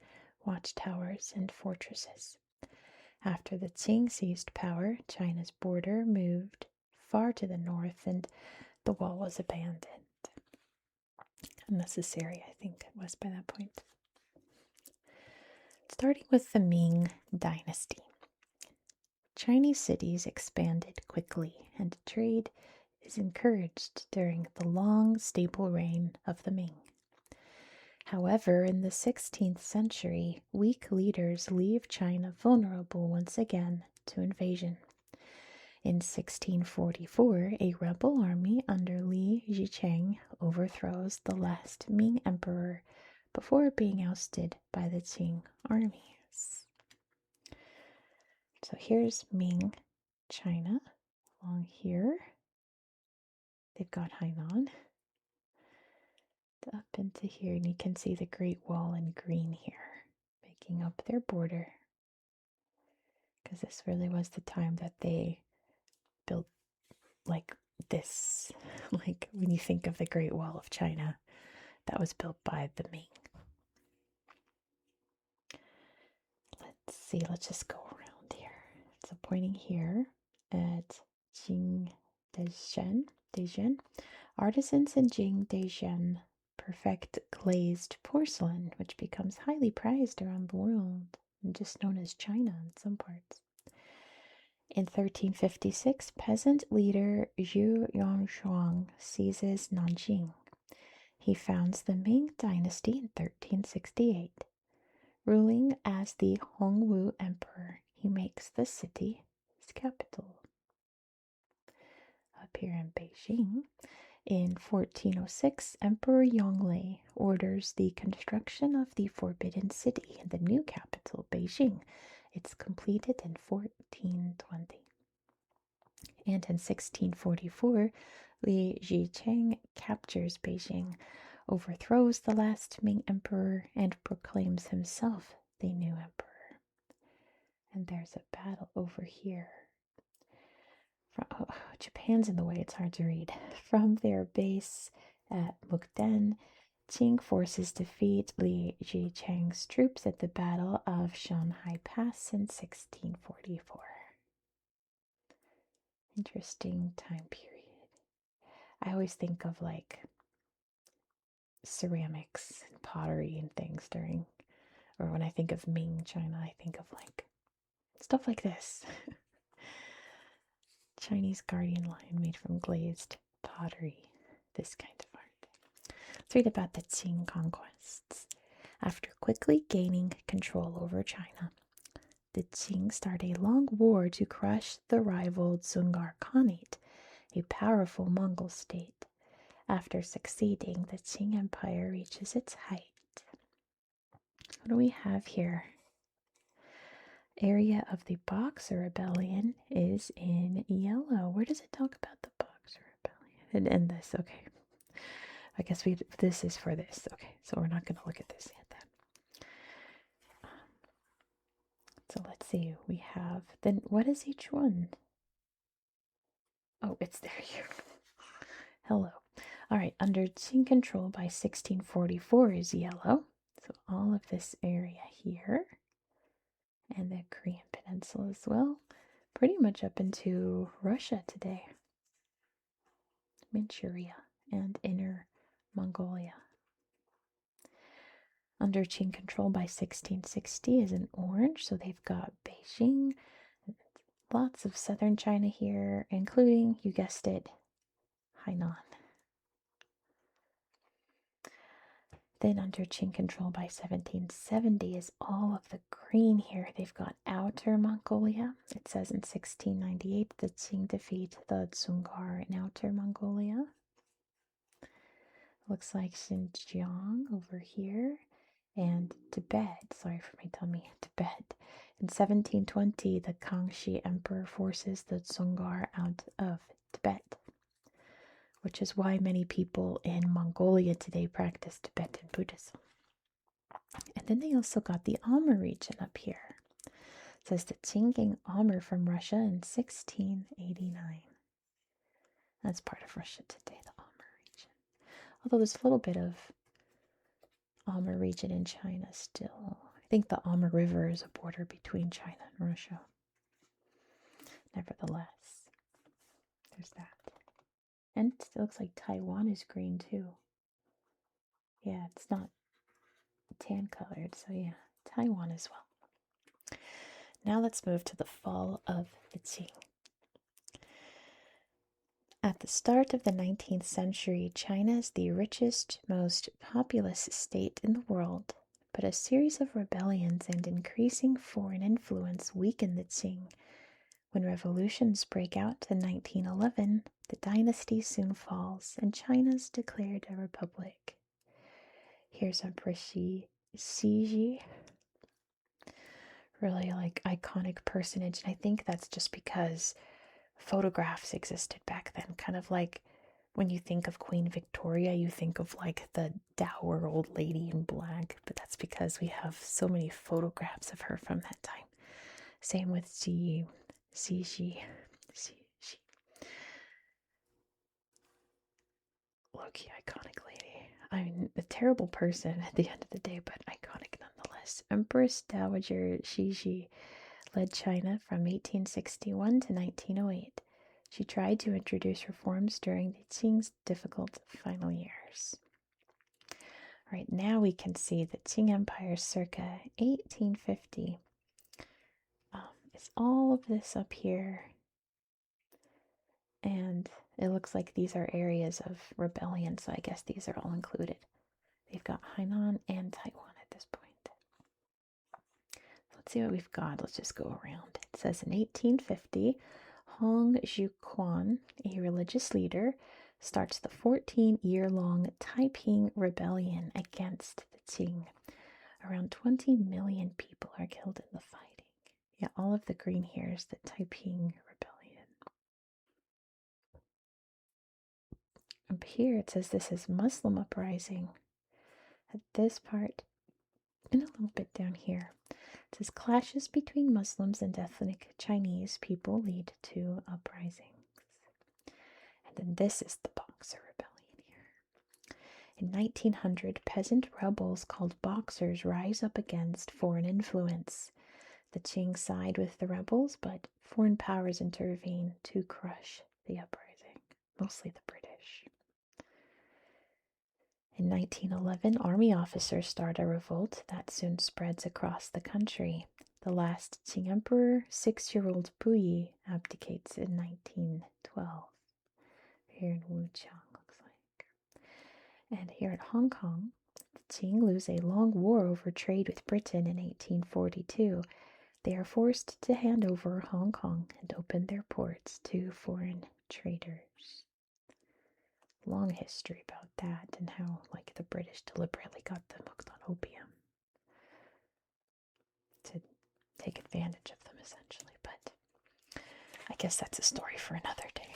watchtowers, and fortresses. After the Qing seized power, China's border moved far to the north and the wall was abandoned. Unnecessary, I think it was by that point. Starting with the Ming Dynasty. Chinese cities expanded quickly and trade is encouraged during the long, stable reign of the Ming. However, in the 16th century, weak leaders leave China vulnerable once again to invasion. In 1644, a rebel army under Li Zicheng overthrows the last Ming emperor before being ousted by the Qing armies. So here's Ming China along here. They've got Hainan up into here, and you can see the Great Wall in green here, making up their border. Because this really was the time that they built like this. Like when you think of the Great Wall of China, that was built by the Ming. Let's see, let's just go around here. So pointing here at Jingdezhen, artisans in Jingdezhen perfect glazed porcelain, which becomes highly prized around the world. just known as China in some parts. In 1356, peasant leader Zhu Yongshuang seizes Nanjing. He founds the Ming Dynasty in 1368. Ruling as the Hongwu Emperor, he makes the city his capital. Up here in Beijing, in 1406, Emperor Yongle orders the construction of the Forbidden City in the new capital, Beijing. It's completed in 1420. And in 1644, Li Zicheng captures Beijing, overthrows the last Ming emperor, and proclaims himself the new emperor. And there's a battle over here. Japan's in the way, it's hard to read. From their base at Mukden, Qing forces defeat Li Zicheng's troops at the Battle of Shanghai Pass in 1644. Interesting time period. I always think of like ceramics and pottery and things during, or when I think of Ming China, I think of like stuff like this. Chinese guardian lion made from glazed pottery, this kind of art. Let's read about the Qing conquests. After quickly gaining control over China, the Qing start a long war to crush the rival Dzungar Khanate, a powerful Mongol state. After succeeding, the Qing Empire reaches its height. What do we have here? Area of the Boxer Rebellion is in yellow. Where does it talk about the Boxer Rebellion? And this, okay. I guess this is for this. Okay, so we're not going to look at this yet then. So let's see. We have, then what is each one? Oh, it's there here. Hello. All right, under Qing control by 1644 is yellow. So all of this area here. And the Korean Peninsula as well, pretty much up into Russia today, Manchuria, and Inner Mongolia. Under Qing control by 1660 is in orange, so they've got Beijing, lots of southern China here, including, you guessed it, Hainan. Then under Qing control by 1770 is all of the green here. They've got Outer Mongolia. It says in 1698 the Qing defeat the Dzungar in Outer Mongolia. Looks like Xinjiang over here. And Tibet, sorry for my tummy, Tibet. In 1720, the Kangxi Emperor forces the Dzungar out of Tibet, which is why many people in Mongolia today practice Tibetan Buddhism. And then they also got the Amur region up here. It says the Qing gained Amur from Russia in 1689. That's part of Russia today, the Amur region. Although there's a little bit of Amur region in China still. I think the Amur River is a border between China and Russia. Nevertheless, there's that. And it looks like Taiwan is green too. Yeah, it's not tan colored, so yeah, Taiwan as well. Now let's move to the fall of the Qing. At the start of the 19th century, China is the richest, most populous state in the world, but a series of rebellions and increasing foreign influence weakened the Qing. When revolutions break out in 1911, the dynasty soon falls, and China's declared a republic. Here's Empress Cixi, really like iconic personage, and I think that's just because photographs existed back then, kind of like when you think of Queen Victoria, you think of like the dour old lady in black, but that's because we have so many photographs of her from that time. Same with Cixi. Low-key iconic lady. I mean, a terrible person at the end of the day, but iconic nonetheless. Empress Dowager Cixi led China from 1861 to 1908. She tried to introduce reforms during the Qing's difficult final years. Right now we can see the Qing Empire circa 1850 has all of this up here. And it looks like these are areas of rebellion, so I guess these are all included. They've got Hainan and Taiwan at this point. Let's see what we've got. Let's just go around. It says in 1850, Hong Xiuquan, a religious leader, starts the 14-year-long Taiping Rebellion against the Qing. Around 20 million people are killed in the fighting. Yeah, all of the green here is the Taiping Rebellion. Up here it says this is Muslim uprising. At this part, and a little bit down here, it says clashes between Muslims and ethnic Chinese people lead to uprisings. And then this is the Boxer Rebellion here. In 1900, peasant rebels called Boxers rise up against foreign influence. The Qing side with the rebels, but foreign powers intervene to crush the uprising, mostly the British. In 1911, army officers start a revolt that soon spreads across the country. The last Qing emperor, 6-year-old Puyi, abdicates in 1912. Here in Wuchang, looks like. And here at Hong Kong, the Qing lose a long war over trade with Britain in 1842. They are forced to hand over Hong Kong and open their ports to foreign traders. Long history about that and how, like, the British deliberately got them hooked on opium to take advantage of them, essentially. But I guess that's a story for another day.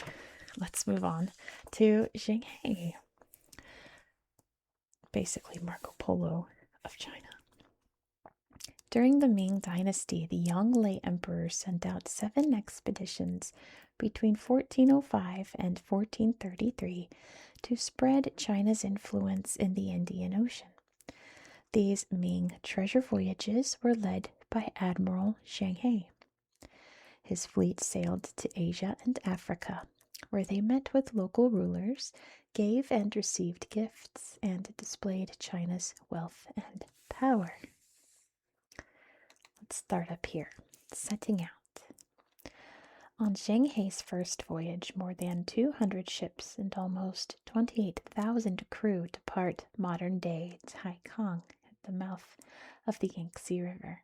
Let's move on to Shanghai. Basically, Marco Polo of China. During the Ming Dynasty, the young late emperor sent out 7 expeditions between 1405 and 1433 to spread China's influence in the Indian Ocean. These Ming treasure voyages were led by Admiral Shanghai. His fleet sailed to Asia and Africa, where they met with local rulers, gave and received gifts, and displayed China's wealth and power. Let's start up here, setting out. On Shanghai's first voyage, more than 200 ships and almost 28,000 crew depart modern-day Taikang at the mouth of the Yangtze River.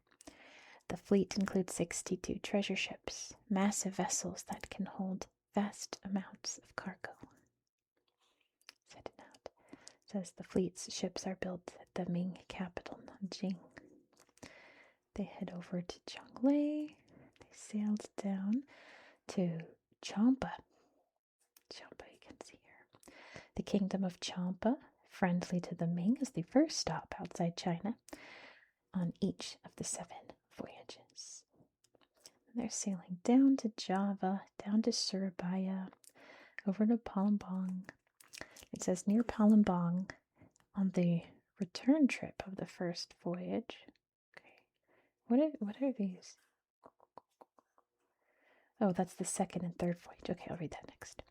The fleet includes 62 treasure ships, massive vessels that can hold vast amounts of cargo. Setting out. It says the fleet's ships are built at the Ming capital, Nanjing. They head over to Zhonglei. They sailed down to Champa. Champa, you can see here. The kingdom of Champa, friendly to the Ming, is the first stop outside China on each of the 7 voyages. They're sailing down to Java, down to Surabaya, over to Palembang. It says near Palembang on the return trip of the first voyage. Okay, what are these? Oh, that's the second and third voyage. Okay, I'll read that next.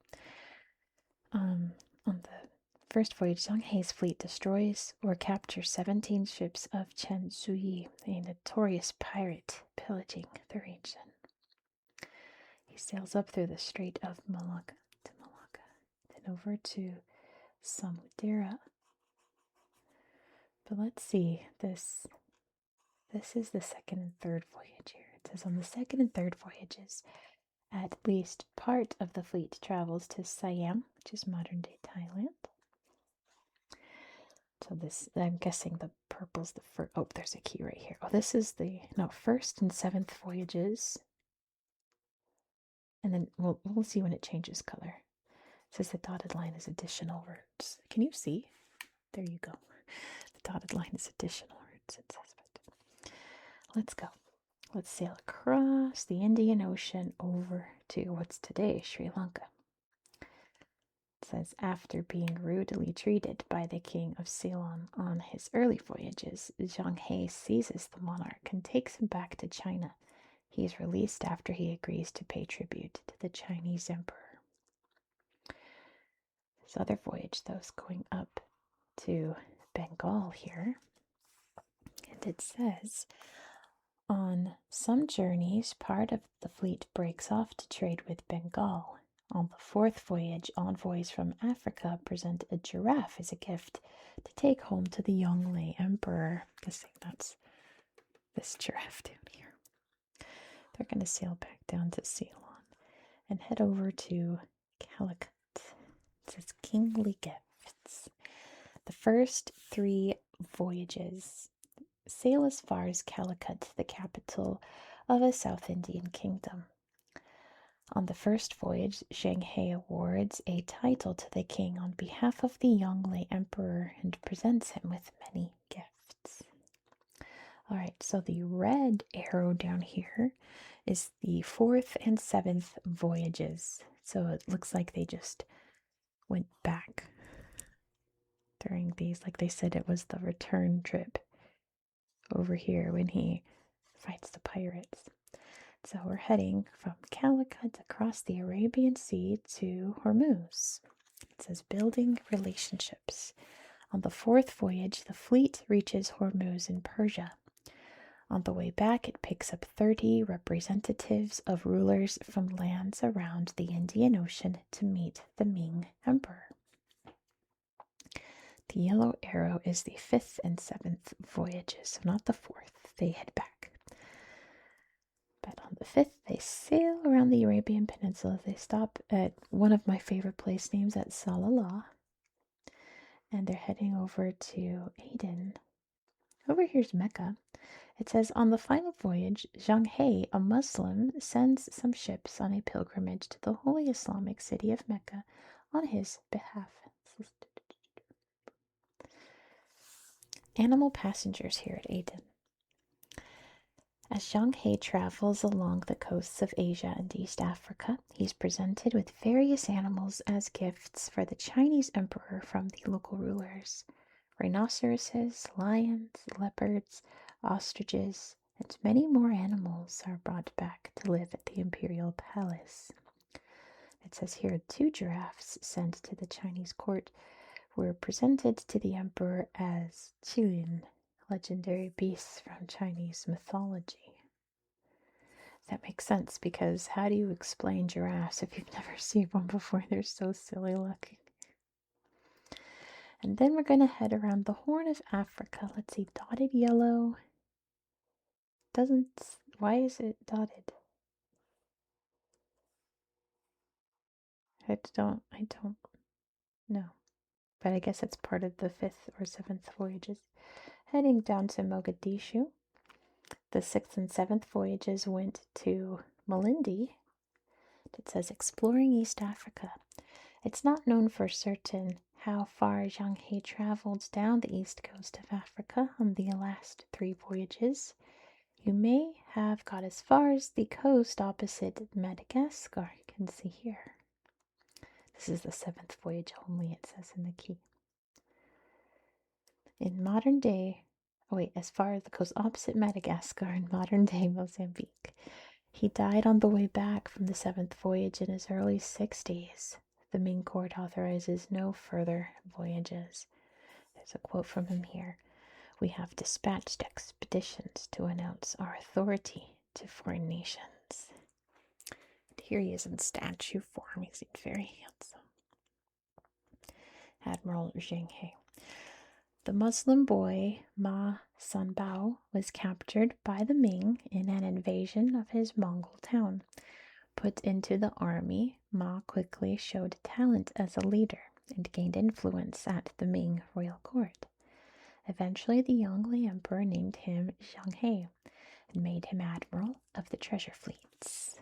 On the first voyage, Shanghai's fleet destroys or captures 17 ships of Chen Sui, a notorious pirate pillaging the region. He sails up through the Strait of Malacca to Malacca, then over to Samudera. But let's see, this is the second and third voyage here. It says on the second and third voyages, at least part of the fleet travels to Siam, which is modern-day Thailand. So this, I'm guessing the purple's the first. Oh, there's a key right here. Oh, this is the, no, first and 7th voyages. And then we'll see when it changes color. It says the dotted line is additional words. Can you see? There you go. The dotted line is additional words, it says. But let's go. Let's sail across the Indian Ocean over to what's today Sri Lanka. It says, after being rudely treated by the king of Ceylon on his early voyages, Zhang He seizes the monarch and takes him back to China. He is released after he agrees to pay tribute to the Chinese emperor. This other voyage, though, is going up to Bengal here. And it says, On some journeys, part of the fleet breaks off to trade with Bengal. On the fourth voyage, envoys from Africa present a giraffe as a gift to take home to the Yongle Emperor. I'm guessing that's this giraffe down here. They're going to sail back down to Ceylon and head over to Calicut. It says kingly gifts. The first 3 voyages sail as far as Calicut, the capital of a South Indian kingdom. On the first voyage, Zheng He awards a title to the king on behalf of the Yongle Emperor and presents him with many gifts. Alright, so the red arrow down here is the 4th and 7th voyages. So it looks like they just went back during these. Like they said, it was the return trip over here when he fights the pirates. So we're heading from Calicut across the Arabian Sea to Hormuz. It says building relationships. On the 4th voyage, the fleet reaches Hormuz in Persia. On the way back, it picks up 30 representatives of rulers from lands around the Indian Ocean to meet the Ming Emperor. The yellow arrow is the 5th and 7th voyages, so not the 4th. They head back. But on the 5th, they sail around the Arabian Peninsula. They stop at one of my favorite place names at Salalah. And they're heading over to Hayden. Over here's Mecca. It says, on the final voyage, Zheng He, a Muslim, sends some ships on a pilgrimage to the holy Islamic city of Mecca on his behalf. Animal passengers here at Hayden. As Zheng He travels along the coasts of Asia and East Africa, he's presented with various animals as gifts for the Chinese emperor from the local rulers. Rhinoceroses, lions, leopards, ostriches, and many more animals are brought back to live at the imperial palace. It says here 2 giraffes sent to the Chinese court were presented to the emperor as qilin, legendary beasts from Chinese mythology. That makes sense, because how do you explain giraffes if you've never seen one before? They're so silly looking. And then we're going to head around the Horn of Africa. Let's see, dotted yellow. Why is it dotted? I don't know. But I guess it's part of the 5th or 7th voyages. Heading down to Mogadishu. The 6th and 7th voyages went to Malindi. It says exploring East Africa. It's not known for certain how far Zheng He traveled down the east coast of Africa on the last 3 voyages. You may have got as far as the coast opposite Madagascar. You can see here. This is the 7th voyage only, it says in the key. In modern day, as far as the coast opposite Madagascar in modern day Mozambique. He died on the way back from the 7th voyage in his early 60s. The Ming court authorizes no further voyages. There's a quote from him here. We have dispatched expeditions to announce our authority to foreign nations. And here he is in statue form. He seemed very handsome. Admiral Zheng He. The Muslim boy Ma Sanbao was captured by the Ming in an invasion of his Mongol town. Put into the army, Ma quickly showed talent as a leader and gained influence at the Ming royal court. Eventually, the Yongle Emperor named him Zheng He and made him admiral of the treasure fleets.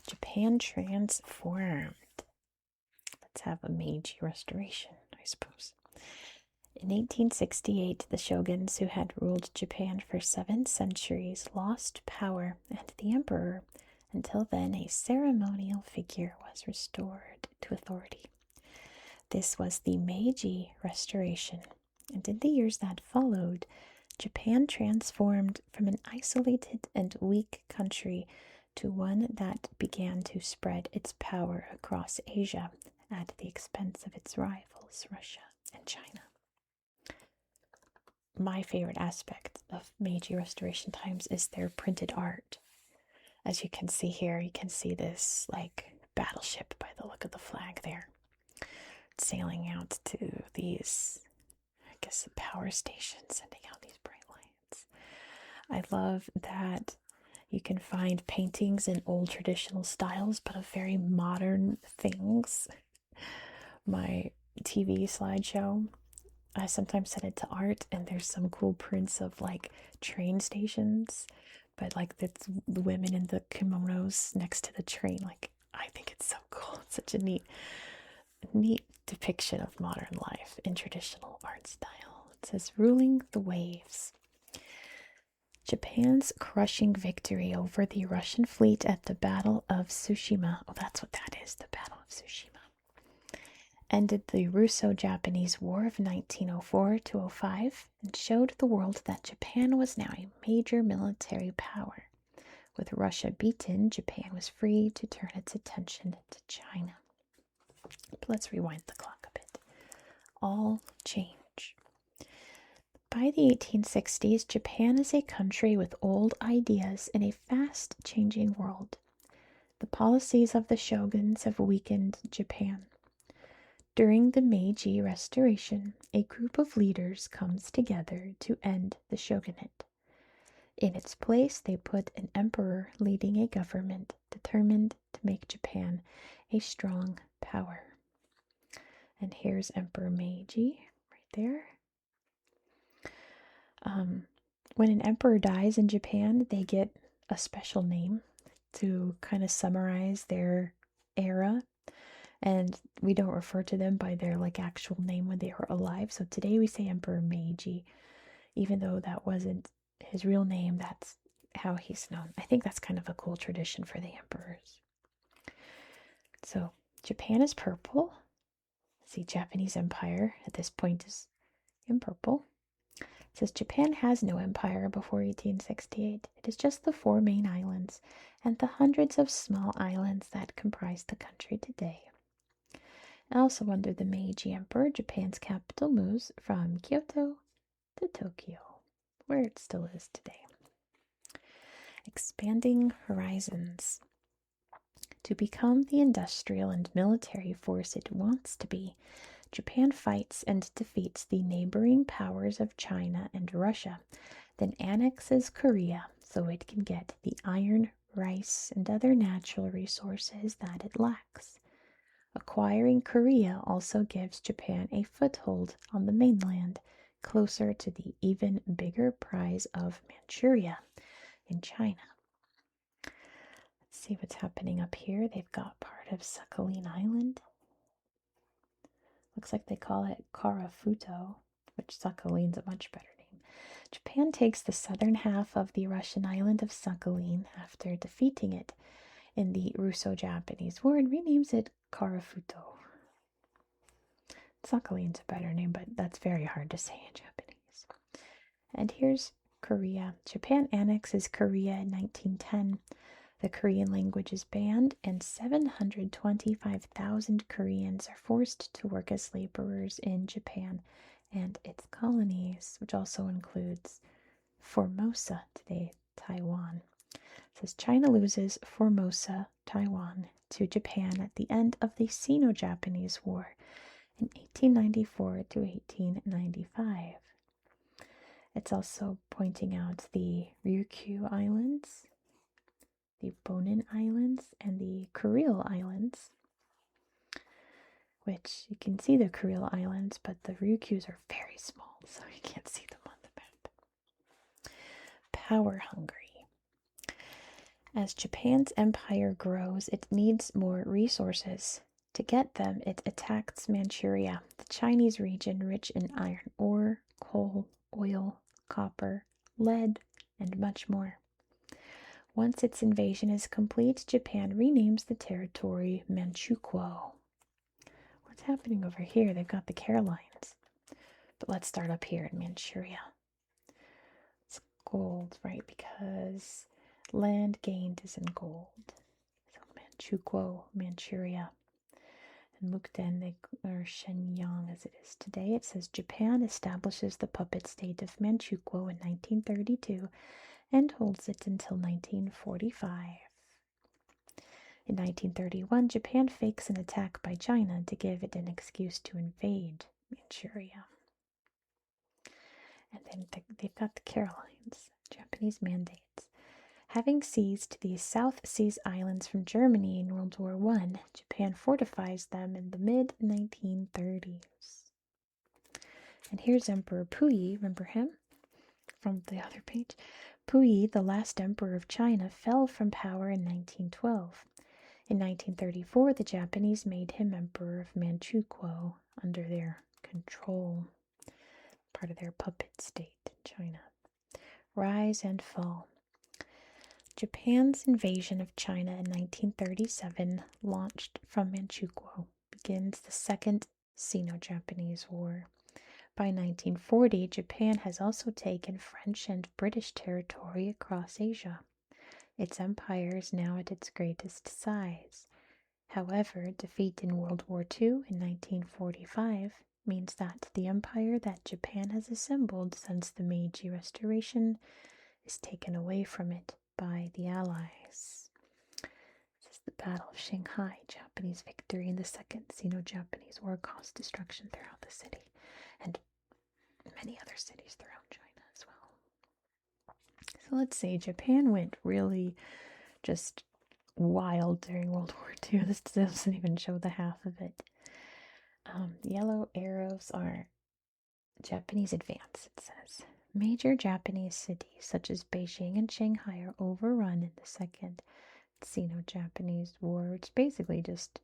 Japan transformed. Let's have a Meiji restoration, I suppose. In 1868, the shoguns who had ruled Japan for 7 centuries lost power, and the emperor, until then a ceremonial figure, was restored to authority. This was the Meiji Restoration, and in the years that followed, Japan transformed from an isolated and weak country to one that began to spread its power across Asia at the expense of its rivals, Russia and China. my favorite aspect of Meiji Restoration times is their printed art. As you can see here, you can see this like battleship by the look of the flag there, sailing out to these, I guess, power stations, sending out these bright lights. I love that you can find paintings in old traditional styles, but of very modern things. My TV slideshow, I sometimes set it to art, and there's some cool prints of like train stations, but like the women in the kimonos next to the train. Like, I think it's so cool. It's such a neat depiction of modern life in traditional art style. It says, ruling the waves. Japan's crushing victory over the Russian fleet at the Battle of Tsushima. Oh, that's what that is, the Battle of Tsushima. Ended the Russo-Japanese War of 1904-05 and showed the world that Japan was now a major military power. With Russia beaten, Japan was free to turn its attention to China. But let's rewind the clock a bit. All change. By the 1860s, Japan is a country with old ideas in a fast-changing world. The policies of the shoguns have weakened Japan. During the Meiji Restoration, a group of leaders comes together to end the shogunate. In its place, they put an emperor leading a government determined to make Japan a strong power. And here's Emperor Meiji right there. When an emperor dies in Japan, they get a special name to kind of summarize their era. And we don't refer to them by their like actual name when they were alive. So today we say Emperor Meiji, even though that wasn't his real name. That's how he's known. I think that's kind of a cool tradition for the emperors. So Japan is purple. See, Japanese Empire at this point is in purple. It says Japan has no empire before 1868. It is just the 4 main islands and the hundreds of small islands that comprise the country today. Also under the Meiji Emperor, Japan's capital moves from Kyoto to Tokyo, where it still is today. Expanding horizons. To become the industrial and military force it wants to be, Japan fights and defeats the neighboring powers of China and Russia, then annexes Korea so it can get the iron, rice, and other natural resources that it lacks. Acquiring Korea also gives Japan a foothold on the mainland, closer to the even bigger prize of Manchuria in China. Let's see what's happening up here. They've got part of Sakhalin Island. Looks like they call it Karafuto, which Sakhalin's a much better name. Japan takes the southern half of the Russian island of Sakhalin after defeating it in the Russo-Japanese War and renames it Karafuto. Sakhalin's a better name, but that's very hard to say in Japanese. And here's Korea. Japan annexes Korea in 1910. The Korean language is banned, and 725,000 Koreans are forced to work as laborers in Japan and its colonies, which also includes Formosa, today Taiwan. It says China loses Formosa, Taiwan, to Japan at the end of the Sino-Japanese War in 1894 to 1895. It's also pointing out the Ryukyu Islands, the Bonin Islands, and the Kuril Islands, which you can see the Kuril Islands, but the Ryukyus are very small, so you can't see them on the map. Power hungry. As Japan's empire grows, it needs more resources. To get them, it attacks Manchuria, the Chinese region rich in iron ore, coal, oil, copper, lead, and much more. Once its invasion is complete, Japan renames the territory Manchukuo. What's happening over here? They've got the Carolines. But let's start up here in Manchuria. It's gold, right? Because land gained is in gold. So Manchukuo, Manchuria. And Mukden, or Shenyang as it is today, it says Japan establishes the puppet state of Manchukuo in 1932 and holds it until 1945. In 1931, Japan fakes an attack by China to give it an excuse to invade Manchuria. And then they've got the Carolines, Japanese mandates. Having seized these South Seas islands from Germany in World War I, Japan fortifies them in the mid-1930s. And here's Emperor Puyi, remember him from the other page? Puyi, the last emperor of China, fell from power in 1912. In 1934, the Japanese made him emperor of Manchukuo under their control, part of their puppet state in China. Rise and fall. Japan's invasion of China in 1937, launched from Manchukuo, begins the Second Sino-Japanese War. By 1940, Japan has also taken French and British territory across Asia. Its empire is now at its greatest size. However, defeat in World War II in 1945 means that the empire that Japan has assembled since the Meiji Restoration is taken away from it by the Allies. This is the Battle of Shanghai. Japanese victory in the Second Sino-Japanese War caused destruction throughout the city and many other cities throughout China as well. So let's say Japan went really just wild during World War II. This doesn't even show the half of it. Yellow arrows are Japanese advance, it says. Major Japanese cities such as Beijing and Shanghai are overrun in the Second Sino-Japanese War, which basically just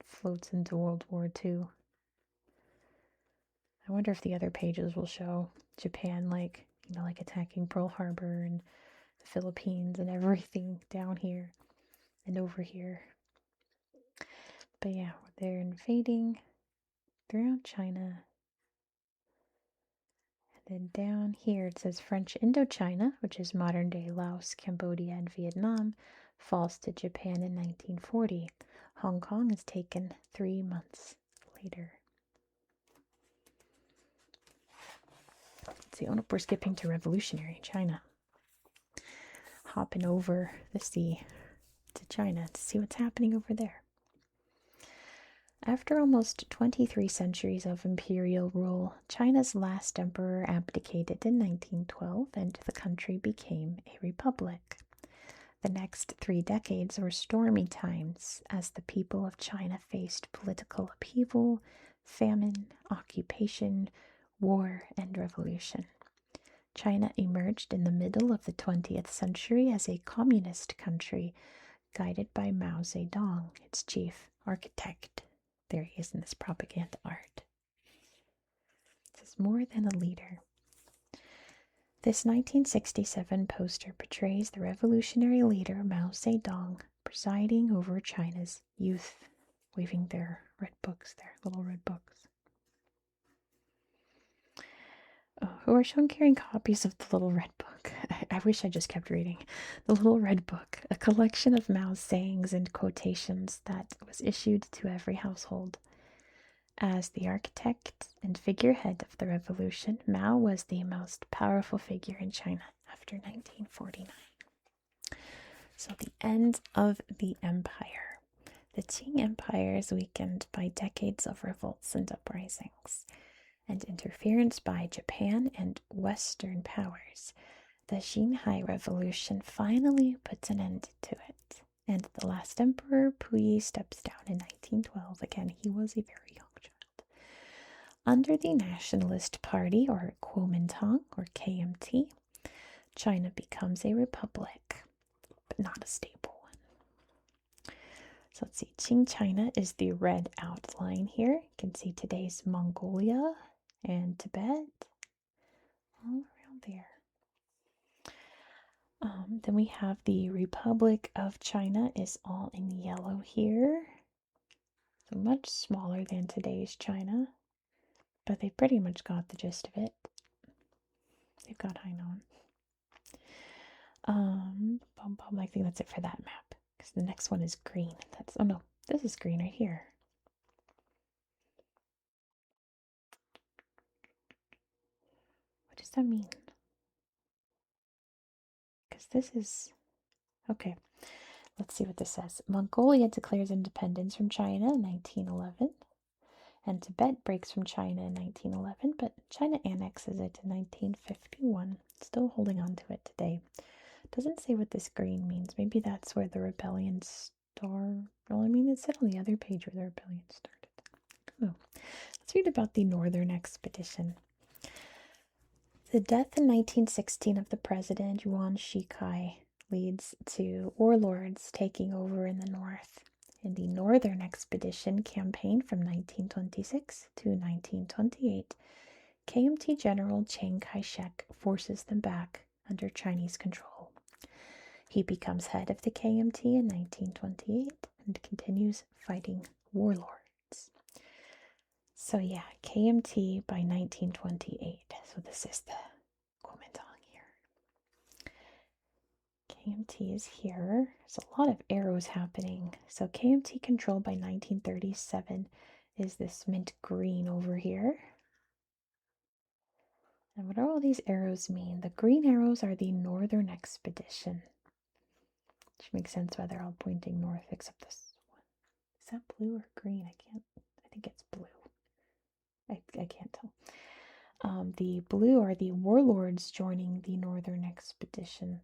floats into World War II. I wonder if the other pages will show Japan like attacking Pearl Harbor and the Philippines and everything down here and over here. But yeah, they're invading throughout China. And then down here it says French Indochina, which is modern-day Laos, Cambodia, and Vietnam, falls to Japan in 1940. Hong Kong is taken 3 months later. See, oh, we're skipping to revolutionary China. Hopping over the sea to China to see what's happening over there. After almost 23 centuries of imperial rule, China's last emperor abdicated in 1912 and the country became a republic. The next 3 decades were stormy times as the people of China faced political upheaval, famine, occupation, war, and revolution. China emerged in the middle of the 20th century as a communist country guided by Mao Zedong, its chief architect. There he is in this propaganda art. This is more than a leader. This 1967 poster portrays the revolutionary leader Mao Zedong presiding over China's youth, waving their red books, their little red books. Who are shown carrying copies of the Little Red Book. I wish I just kept reading. The Little Red Book, a collection of Mao's sayings and quotations that was issued to every household. As the architect and figurehead of the revolution, Mao was the most powerful figure in China after 1949. So the end of the empire. The Qing Empire is weakened by decades of revolts and uprisings and interference by Japan and Western powers. The Xinhai Revolution finally puts an end to it, and the last emperor, Puyi, steps down in 1912. Again, he was a very young child. Under the Nationalist Party, or Kuomintang, or KMT, China becomes a republic, but not a stable one. So let's see, Qing China is the red outline here. You can see today's Mongolia and Tibet, all around there. Then we have the Republic of China is all in yellow here. So much smaller than today's China, but they pretty much got the gist of it. They've got Hainan. I think that's it for that map, because the next one is green. Oh no, this is green right here. that mean? Because this is... Okay, let's see what this says. Mongolia declares independence from China in 1911. And Tibet breaks from China in 1911, but China annexes it in 1951. Still holding on to it today. Doesn't say what this green means. Maybe that's where the rebellion started. Well, I mean, it said on the other page where the rebellion started. I don't know. Let's read about the Northern Expedition. The death in 1916 of the president, Yuan Shikai, leads to warlords taking over in the north. In the Northern Expedition campaign from 1926 to 1928, KMT General Chiang Kai-shek forces them back under Chinese control. He becomes head of the KMT in 1928 and continues fighting warlords. So yeah, KMT by 1928. So this is the Kuomintang here. KMT is here. There's a lot of arrows happening. So KMT control by 1937 is this mint green over here. And what do all these arrows mean? The green arrows are the Northern Expedition. Which makes sense why they're all pointing north except this one. Is that blue or green? I think it's blue. I can't tell. The blue are the warlords joining the Northern Expedition.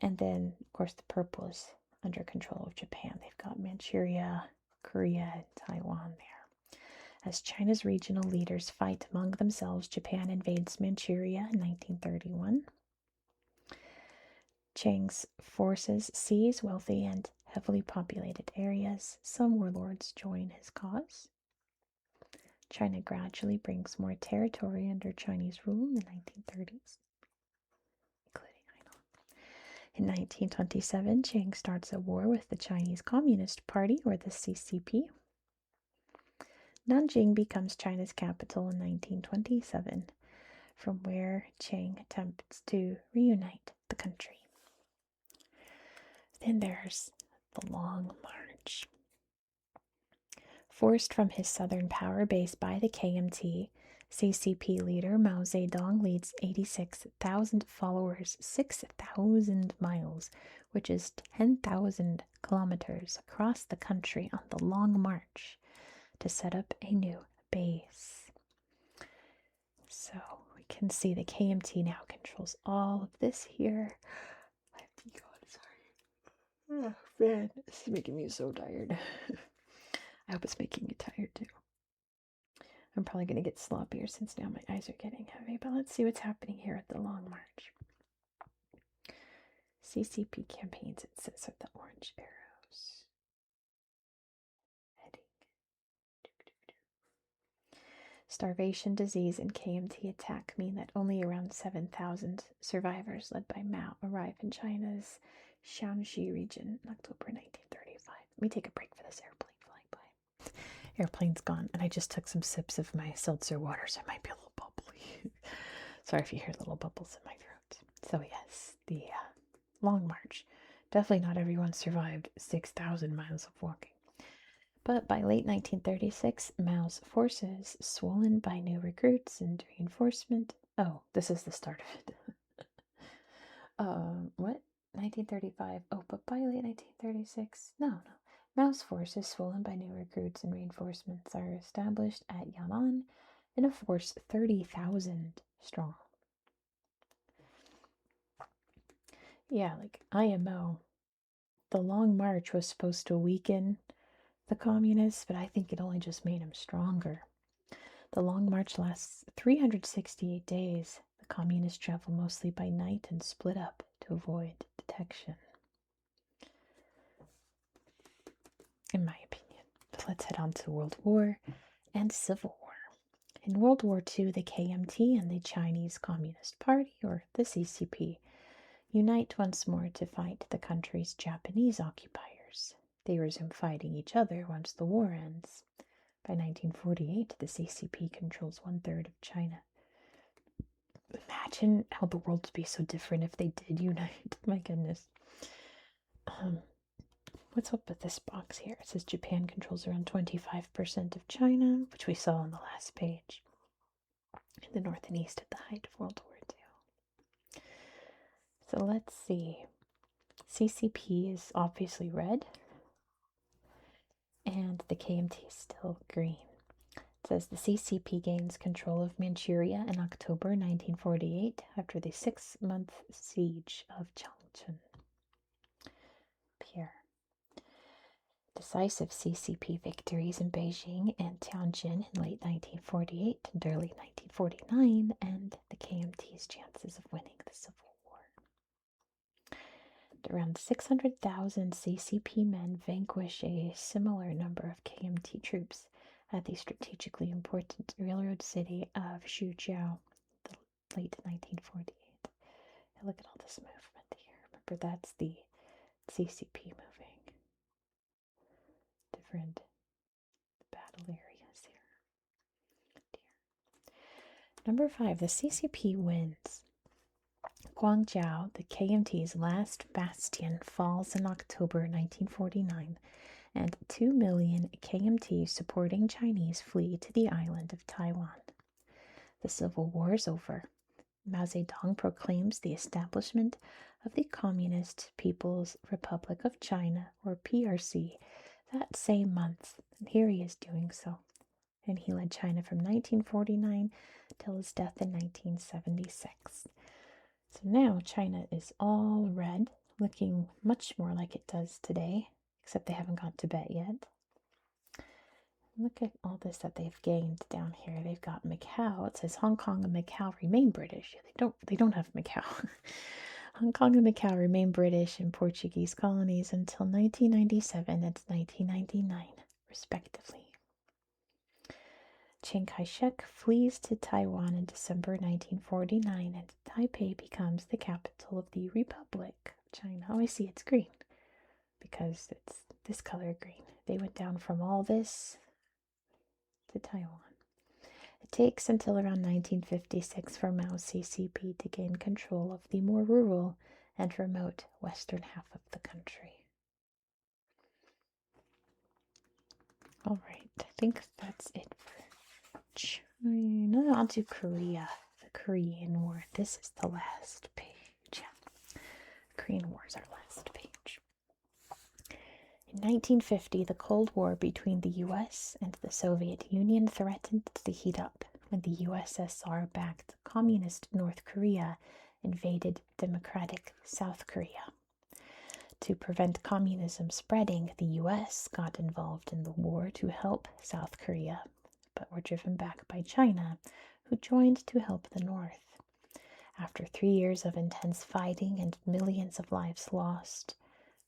And then, of course, the purple is under control of Japan. They've got Manchuria, Korea, and Taiwan there. As China's regional leaders fight among themselves, Japan invades Manchuria in 1931. Chiang's forces seize wealthy and heavily populated areas. Some warlords join his cause. China gradually brings more territory under Chinese rule in the 1930s, including Hainan. In 1927, Chiang starts a war with the Chinese Communist Party, or the CCP. Nanjing becomes China's capital in 1927, from where Chiang attempts to reunite the country. Then there's the Long March. Forced from his southern power base by the KMT, CCP leader Mao Zedong leads 86,000 followers 6,000 miles, which is 10,000 kilometers across the country on the Long March to set up a new base. So we can see the KMT now controls all of this here. I have to yawn, sorry. Oh, man, this is making me so tired. I hope it's making you tired too. I'm probably going to get sloppier since now my eyes are getting heavy, but let's see what's happening here at the Long March. CCP campaigns, it says, with the orange arrows. Heading. Starvation, disease, and KMT attack mean that only around 7,000 survivors led by Mao arrive in China's Shanxi region in October 1935. Let me take a break for this airplane flying by. Airplane's gone, and I just took some sips of my seltzer water, so it might be a little bubbly. Sorry if you hear little bubbles in my throat. So yes, the Long March. Definitely not everyone survived 6,000 miles of walking. But by late 1936, Mao's forces, swollen by new recruits and reinforcement... Oh, this is the start of it. What? 1935. Oh, but by late 1936... No. Mao's forces, swollen by new recruits and reinforcements, are established at Yan'an in a force 30,000 strong. Yeah, like IMO. The Long March was supposed to weaken the communists, but I think it only just made them stronger. The Long March lasts 368 days. The communists travel mostly by night and split up to avoid detection. In my opinion. But let's head on to World War and Civil War. In World War II, the KMT and the Chinese Communist Party, or the CCP, unite once more to fight the country's Japanese occupiers. They resume fighting each other once the war ends. By 1948, the CCP controls 1/3 of China. Imagine how the world would be so different if they did unite. My goodness. What's up with this box here? It says Japan controls around 25% of China, which we saw on the last page. in the north and east at the height of World War II. So let's see. CCP is obviously red, and the KMT is still green. It says the CCP gains control of Manchuria in October 1948 after the 6-month siege of Changchun. Pierre. Decisive CCP victories in Beijing and Tianjin in late 1948 and early 1949 end the KMT's chances of winning the Civil War. Around 600,000 CCP men vanquish a similar number of KMT troops at the strategically important railroad city of Shujiao, the late 1948. And look at all this movement here. Remember, that's the CCP moving. Different battle areas here. Number 5, the CCP wins. Guangzhou, the KMT's last bastion, falls in October 1949, and 2 million KMT supporting Chinese flee to the island of Taiwan. The Civil War is over. Mao Zedong proclaims the establishment of the Communist People's Republic of China, or PRC, that same month, and here he is doing so. And he led China from 1949 till his death in 1976. So now China is all red, looking much more like it does today, except they haven't gone to Tibet yet. Look at all this that they've gained down here. They've got Macau. It says Hong Kong and Macau remain British. They don't have Macau. Hong Kong and Macau remain British and Portuguese colonies until 1997 and 1999, respectively. Chiang Kai-shek flees to Taiwan in December 1949, and Taipei becomes the capital of the Republic of China. Oh, I see, it's green, because it's this color green. They went down from all this to Taiwan. It takes until around 1956 for Mao's CCP to gain control of the more rural and remote western half of the country. All right, I think that's it for China. I'll do Korea, the Korean War. This is the last page. Yeah. Korean War is our last page. In 1950, the Cold War between the U.S. and the Soviet Union threatened to heat up when the USSR-backed communist North Korea invaded democratic South Korea. To prevent communism spreading, the U.S. got involved in the war to help South Korea, but were driven back by China, who joined to help the North. After 3 years of intense fighting and millions of lives lost,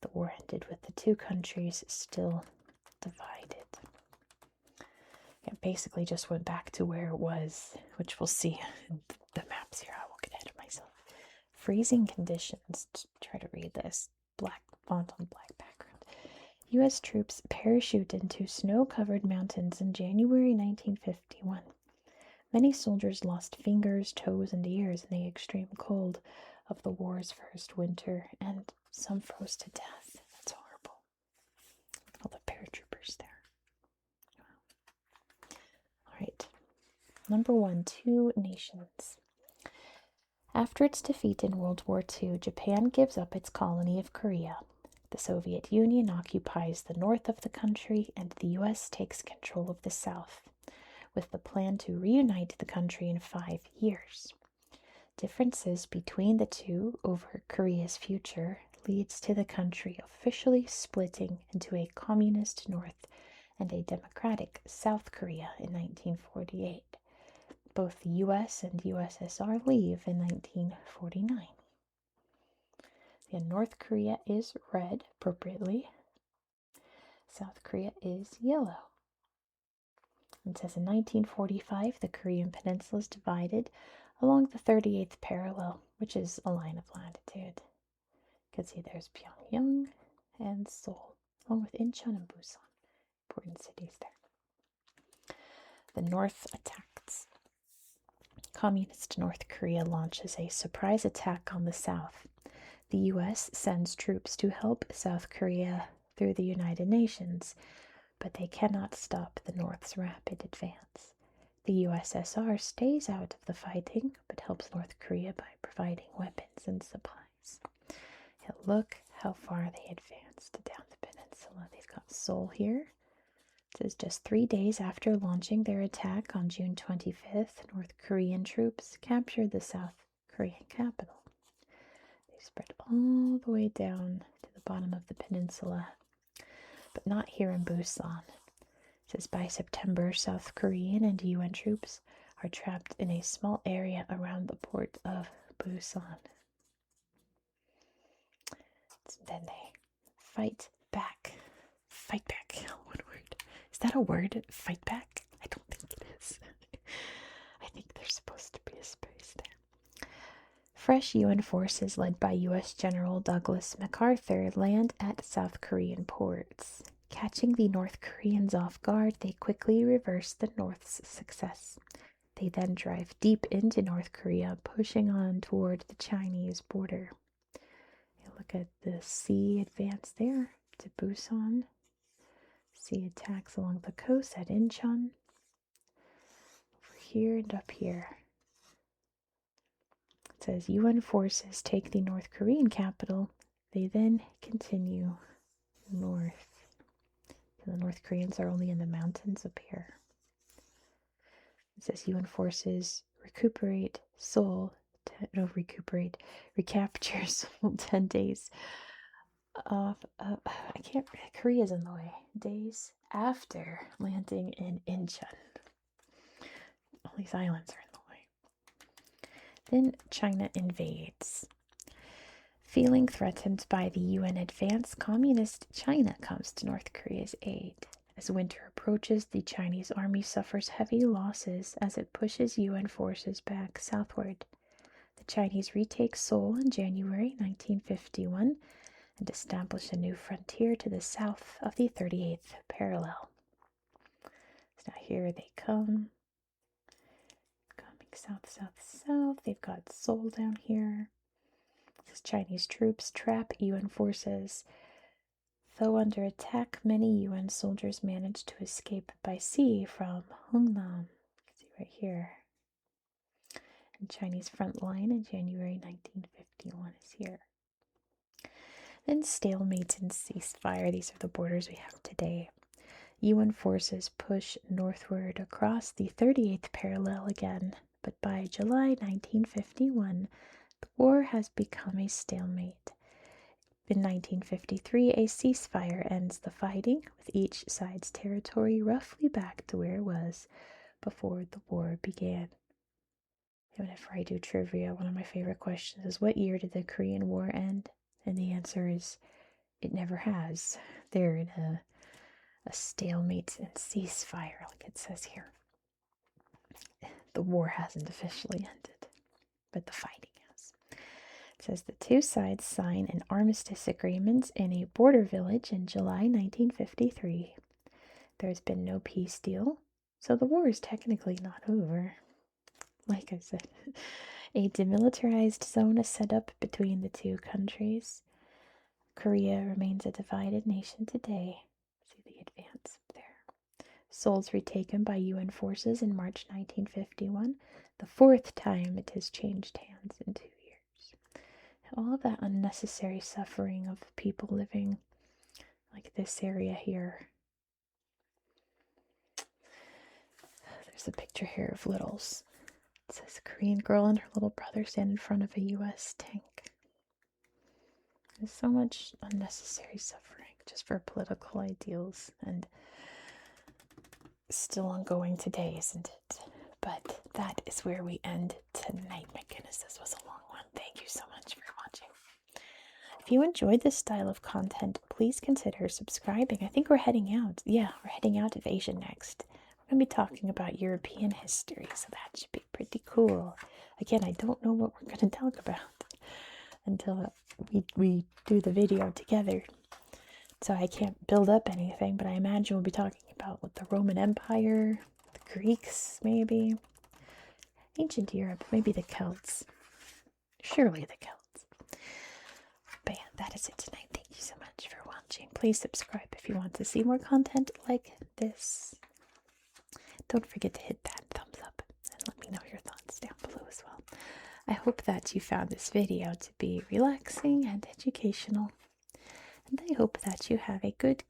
the war ended with the two countries still divided. It basically just went back to where it was, which we'll see in the maps here. I won't get ahead of myself. Freezing conditions. To try to read this. Black font on black background. U.S. troops parachute into snow-covered mountains in January 1951. Many soldiers lost fingers, toes, and ears in the extreme cold of the war's first winter, and some froze to death. That's horrible. All the paratroopers there. Wow. All right. Number 1, 2 nations. After its defeat in World War II, Japan gives up its colony of Korea. The Soviet Union occupies the north of the country, and the U.S. takes control of the south, with the plan to reunite the country in 5 years. Differences between the two over Korea's future leads to the country officially splitting into a communist North and a democratic South Korea in 1948. Both the U.S. and USSR leave in 1949. North Korea is red, appropriately. South Korea is yellow. It says in 1945, the Korean Peninsula is divided along the 38th parallel, which is a line of latitude. You can see there's Pyongyang and Seoul, along with Incheon and Busan, important cities there. The North attacks. Communist North Korea launches a surprise attack on the South. The U.S. sends troops to help South Korea through the United Nations, but they cannot stop the North's rapid advance. The USSR stays out of the fighting, but helps North Korea by providing weapons and supplies. And look how far they advanced down the peninsula. They've got Seoul here. It says just 3 days after launching their attack on June 25th, North Korean troops captured the South Korean capital. They spread all the way down to the bottom of the peninsula, but not here in Busan. It says by September, South Korean and UN troops are trapped in a small area around the port of Busan. Then they fight back. Fight back. What word? Is that a word? Fight back? I don't think it is. I think there's supposed to be a space there. Fresh UN forces led by U.S. General Douglas MacArthur land at South Korean ports. Catching the North Koreans off guard, they quickly reverse the North's success. They then drive deep into North Korea, pushing on toward the Chinese border. You look at the sea advance there to Busan. Sea attacks along the coast at Incheon. Over here and up here. It says UN forces take the North Korean capital. They then continue north. The North Koreans are only in the mountains up here. It says UN forces recapture Seoul 10 days of, Korea's in the way. Days after landing in Incheon. All these islands are in the way. Then China invades. Feeling threatened by the UN advance, communist China comes to North Korea's aid. As winter approaches, the Chinese army suffers heavy losses as it pushes UN forces back southward. The Chinese retake Seoul in January 1951 and establish a new frontier to the south of the 38th parallel. So now here they come. Coming south, south, south. They've got Seoul down here. Chinese troops trap UN forces. Though under attack, many UN soldiers managed to escape by sea from Hungnam. You can see right here. And Chinese front line in January 1951 is here. Then stalemate and ceasefire. These are the borders we have today. UN forces push northward across the 38th parallel again, but by July 1951, the war has become a stalemate. In 1953, a ceasefire ends the fighting, with each side's territory roughly back to where it was before the war began. And whenever I do trivia, one of my favorite questions is, what year did the Korean War end? And the answer is, it never has. They're in a stalemate and ceasefire, like it says here. The war hasn't officially ended, but the fighting. It says the two sides sign an armistice agreement in a border village in July 1953. There's been no peace deal, so the war is technically not over. Like I said, a demilitarized zone is set up between the two countries. Korea remains a divided nation today. See the advance there. Seoul's retaken by UN forces in March 1951, the fourth time it has changed hands in 2 years. All of that unnecessary suffering of people living like this area here. There's a picture here of Littles. It says a Korean girl and her little brother stand in front of a US tank. There's so much unnecessary suffering just for political ideals, and still ongoing today, isn't it? But that is where we end tonight. My goodness, this was a long one. Thank you so much for watching. If you enjoyed this style of content, please consider subscribing. I think we're heading out. Yeah, we're heading out of Asia next. We're going to be talking about European history, so that should be pretty cool. Again, I don't know what we're going to talk about until we do the video together. So I can't build up anything, but I imagine we'll be talking about what the Roman Empire, the Greeks, maybe. Ancient Europe, maybe the Celts. Surely the Celts. But yeah, that is it tonight. Thank you so much for watching. Please subscribe if you want to see more content like this. Don't forget to hit that thumbs I hope that you found this video to be relaxing and educational. And I hope that you have a good